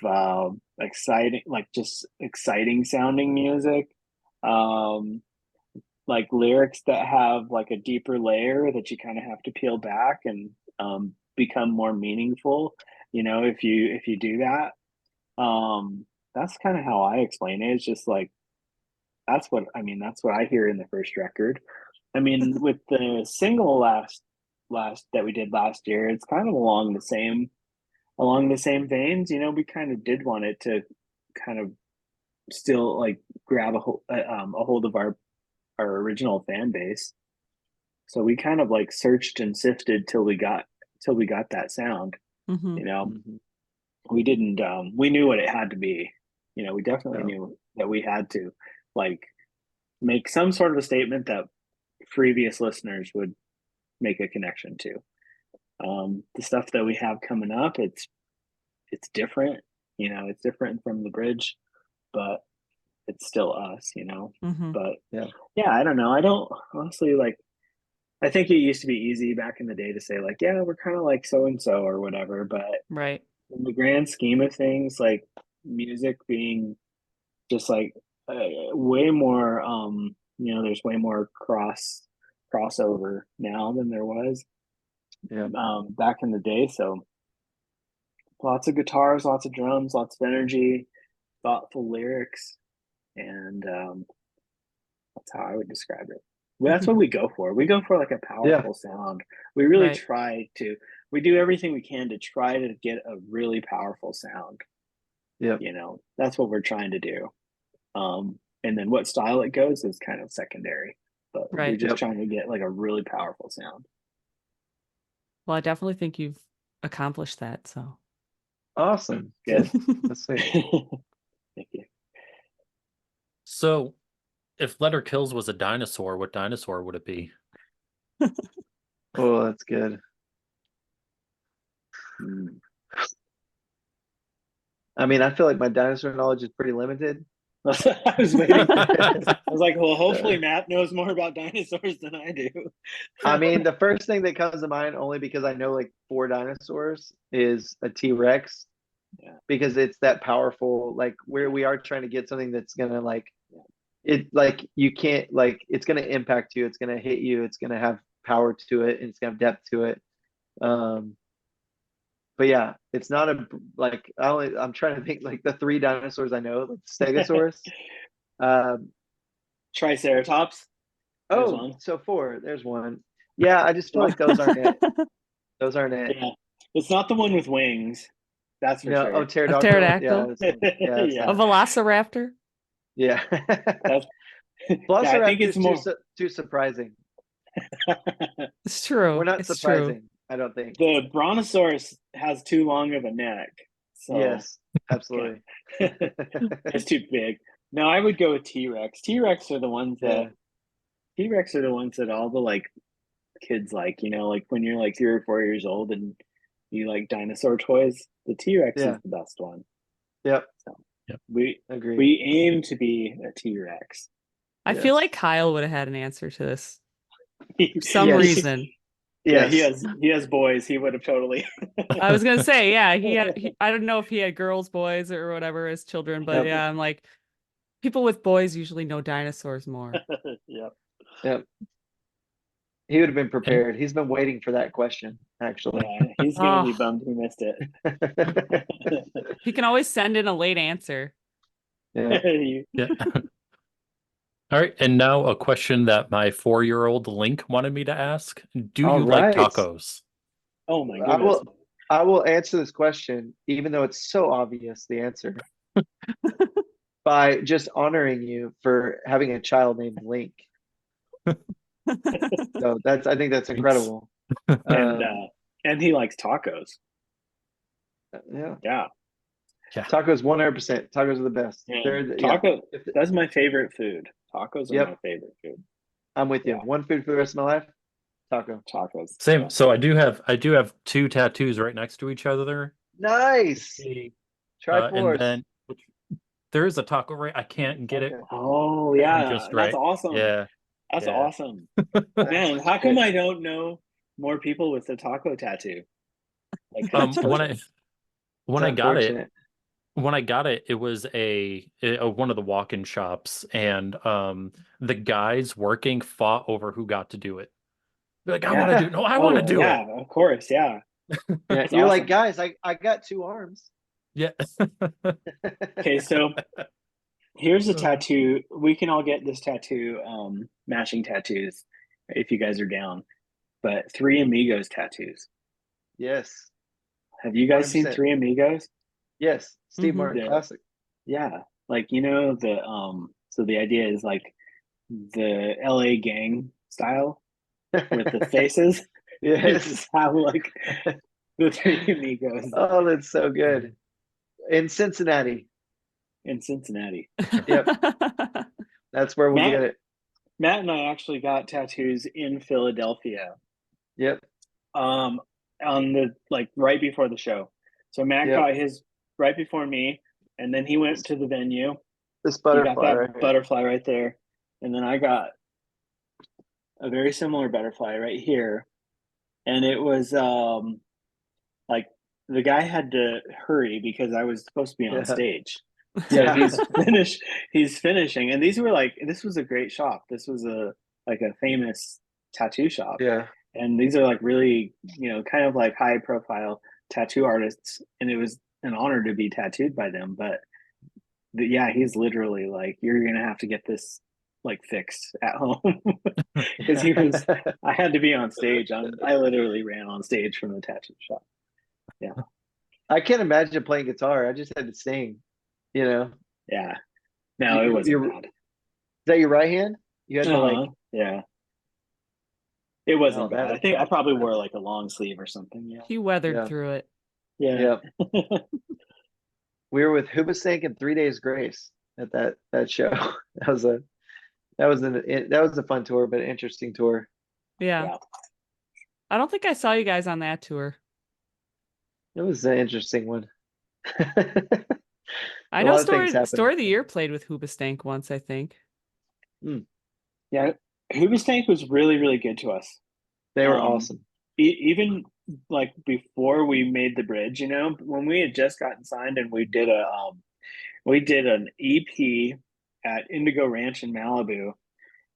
exciting, like just exciting sounding music. Um, like lyrics that have like a deeper layer that you kind of have to peel back and become more meaningful. If you do that, that's kind of how I explain it. It's just like that's what I hear in the first record. I mean, with the single last that we did last year, it's kind of along the same veins. We kind of did want it to kind of still like grab a hold of our original fan base. So we kind of like searched and sifted till we got that sound. Mm-hmm. We didn't we knew what it had to be. We definitely Yeah. knew that we had to like make some sort of a statement that previous listeners would make a connection to. The stuff that we have coming up, it's different. It's different from the bridge, but it's still us. Mm-hmm. But Yeah. yeah, I don't know. I don't honestly like. I think it used to be easy back in the day to say like, yeah, we're kind of like so and so or whatever. But Right. in the grand scheme of things, like music being just like way more, there's way more crossover now than there was Yeah. back in the day. So lots of guitars, lots of drums, lots of energy, thoughtful lyrics, and that's how I would describe it. Well, that's what we go for. We go for like a powerful sound. We really Right. we do everything we can to try to get a really powerful sound. Yeah. That's what we're trying to do. And then what style it goes is kind of secondary, but we're Right. just trying to get like a really powerful sound. Well, I definitely think you've accomplished that. So Awesome. Good. That's sweet. Thank you. So, if Letter Kills was a dinosaur, what dinosaur would it be? Oh, that's good. I mean, I feel like my dinosaur knowledge is pretty limited. I was waiting. I was like, well, hopefully Matt knows more about dinosaurs than I do. I mean, the first thing that comes to mind, only because I know like 4 dinosaurs, is a T-Rex. Yeah. Because it's that powerful, like where we are trying to get something that's gonna like it, like you can't, like it's gonna impact you, it's gonna hit you, it's gonna have power to it, and it's gonna have depth to it. But yeah, it's not a, like I'm trying to think like the 3 dinosaurs I know, like Stegosaurus. Um, Triceratops. There's oh, one. so 4. There's one. Yeah, I just feel like those aren't it. Those aren't it. Yeah, it's not the one with wings. That's for No, sure. oh, A pterodactyl. Yeah, pterodactyl. yeah, it's Yeah. A not. velociraptor. Yeah. That's, yeah, I think Velociraptor's it's more. too surprising. It's true. We're not It's surprising, I don't think. The brontosaurus has too long of a neck. So Yes, absolutely. it's too big. No, I would go with T-Rex. T-Rex are the ones Yeah. that T-Rex are the ones that all the like kids like, like when you're like 3 or 4 years old and you like dinosaur toys, the T-Rex Yeah. is the best one. Yep. So Yep. we Agree. aim to be a T-Rex. I feel Yes. like Kyle would have had an answer to this For for some Yes. reason. Yeah, Yes. he has boys. He would have totally. I was gonna say, yeah, I don't know if he had girls, boys, or whatever as children, but Yep. yeah, I'm like, people with boys usually know dinosaurs more. Yep. Yep. He would have been And prepared. He's been waiting for that question, actually. Yeah, he's gonna be Oh, bummed he missed it. he can always send in a late answer. Yeah. yeah. All right, and now a question that my 4-year-old Link wanted me to ask. Do All you like right. tacos? Oh my I goodness. I will answer this question, even though it's so obvious the answer, by just honoring you for having a child named Link. So I think that's Thanks. incredible. And he likes tacos. Yeah. Yeah. Yeah. Tacos 100%. Tacos are the best. Yeah. They're the, Taco. If, That's my favorite food. Tacos are Yep. my favorite food. I'm with you. Yeah. One food for the rest of my life, taco. Tacos. Same. Yeah. So I do have 2 tattoos right next to each other. Nice. And Triforce. then there is a taco right. I can't get it Okay. Oh yeah, just that's right. awesome. Yeah. That's Yeah. awesome. Man, how come I don't know more people with a taco tattoo? Like When I got it, unfortunate. it was one of the walk-in shops, and the guys working fought over who got to do it. They're like, I want to do it. No, I want to do yeah, it. of course, yeah. Yeah, That's you're awesome. like, guys, I got 2 arms. Yeah. Okay, so here's a tattoo. We can all get this tattoo, matching tattoos, if you guys are down. But Three Amigos tattoos. Yes. Have you guys seen 100%. Three Amigos? Yes. Steve Martin Yeah. classic. Yeah, like so the idea is like the LA gang style with the faces. Yes. Just have like the Three Amigos Oh, that's so good. In Cincinnati. in Cincinnati. Yep. That's where we get it. Matt and I actually got tattoos in Philadelphia. Yep. On the right before the show. So Matt got his right before me, and then he went to the venue. This He got butterfly that right here. butterfly right there, and then I got a very similar butterfly right here, and it was like the guy had to hurry because I was supposed to be on stage. So Yeah. he's finishing, and this was a great shop. This was a famous tattoo shop. Yeah. And these are like really, kind of like high profile tattoo artists, and it was an honor to be tattooed by them. But yeah, he's literally like, you're gonna have to get this like fixed at home because I had to be on stage. I literally ran on stage from the tattoo shop. Yeah. I can't imagine playing guitar. I just had to sing, Yeah. No, it wasn't bad. Is that your right hand? You had to yeah. It wasn't Oh, bad. I think I probably wore like a long sleeve or something. Yeah. He weathered through it. Yeah. We were with Hoobastank and 3 Days Grace at that show. That was a fun tour, but an interesting tour. Yeah. I don't think I saw you guys on that tour. It was an interesting one. I A know lot of things happen. Story of the Year played with Hoobastank once, I think. Yeah, Hoobastank was really, really good to us. They were awesome. Even like before we made the bridge, when we had just gotten signed and we did an EP at Indigo Ranch in Malibu,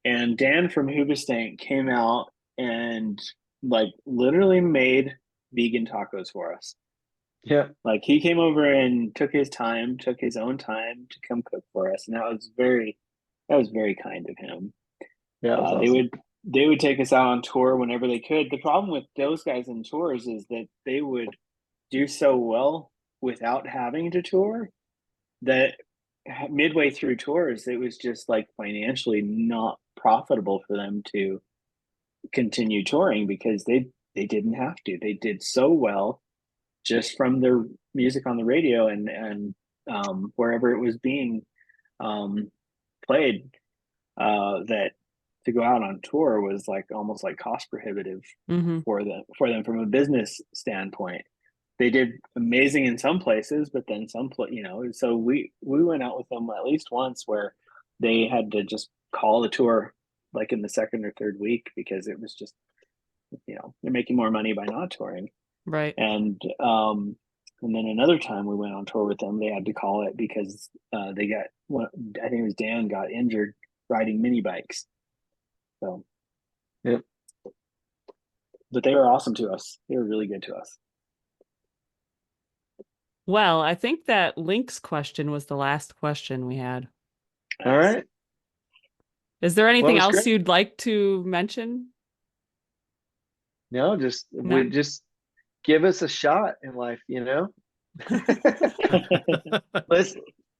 and Dan from Hoobastank came out and like literally made vegan tacos for us. Yeah. Like he came over and took his own time to come cook for us, and that was very kind of him. Yeah, it was awesome. They would take us out on tour whenever they could. The problem with those guys in tours is that they would do so well without having to tour that midway through tours, it was just like financially not profitable for them to continue touring because they didn't have to. They did so well just from their music on the radio and wherever it was being played, that to go out on tour was like almost like cost prohibitive for them from a business standpoint. They did amazing in some places, but then so we went out with them at least once where they had to just call the tour like in the second or third week because it was just, they're making more money by not touring. Right. And then another time we went on tour with them, they had to call it because they got, I think it was Dan got injured riding mini bikes. So, yep. But they were awesome to us. They were really good to us. Well, I think that Link's question was the last question we had. All right. Is there anything else great. you'd like to mention? No, just give us a shot in life,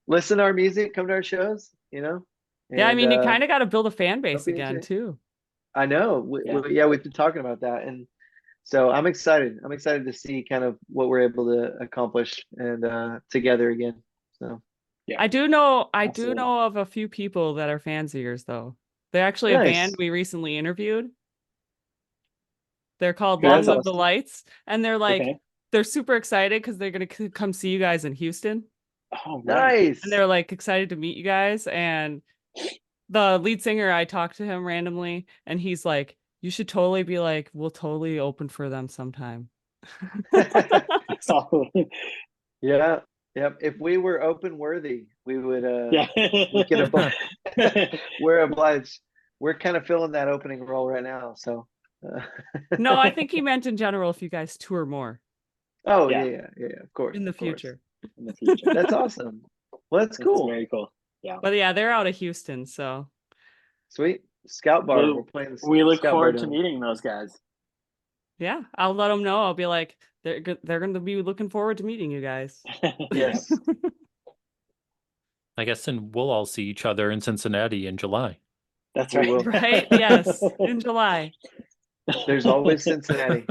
listen to our music, come to our shows, Yeah, I mean, you and, kind of got to build a fan base be again, easy. too. I know. We've been talking about that. And so I'm excited. I'm excited to see kind of what we're able to accomplish and together again. So yeah, I do know absolutely. of a few people that are fans of yours, though. They're actually a band we recently interviewed. They're called Long Live the Lights, and they're like they're super excited because they're gonna come see you guys in Houston. Oh, nice! And they're like excited to meet you guys. And the lead singer, I talked to him randomly, and he's like, "You should totally be like, we'll totally open for them sometime." Yeah. Yep. If we were open worthy, we would. We could we're obliged. We're kind of filling that opening role right now. So. No, I think he meant in general if you guys tour more. Oh yeah, of course. In the future. That's awesome. Well, that's cool. Very cool. Yeah. But yeah, they're out of Houston, so sweet. Scout Bar. We're playing we look forward to meeting those guys. Yeah, I'll let them know. I'll be like, they're going to be looking forward to meeting you guys. Yes. I guess then we'll all see each other in Cincinnati in July. That's right. Right? Yes, in July. There's always Cincinnati.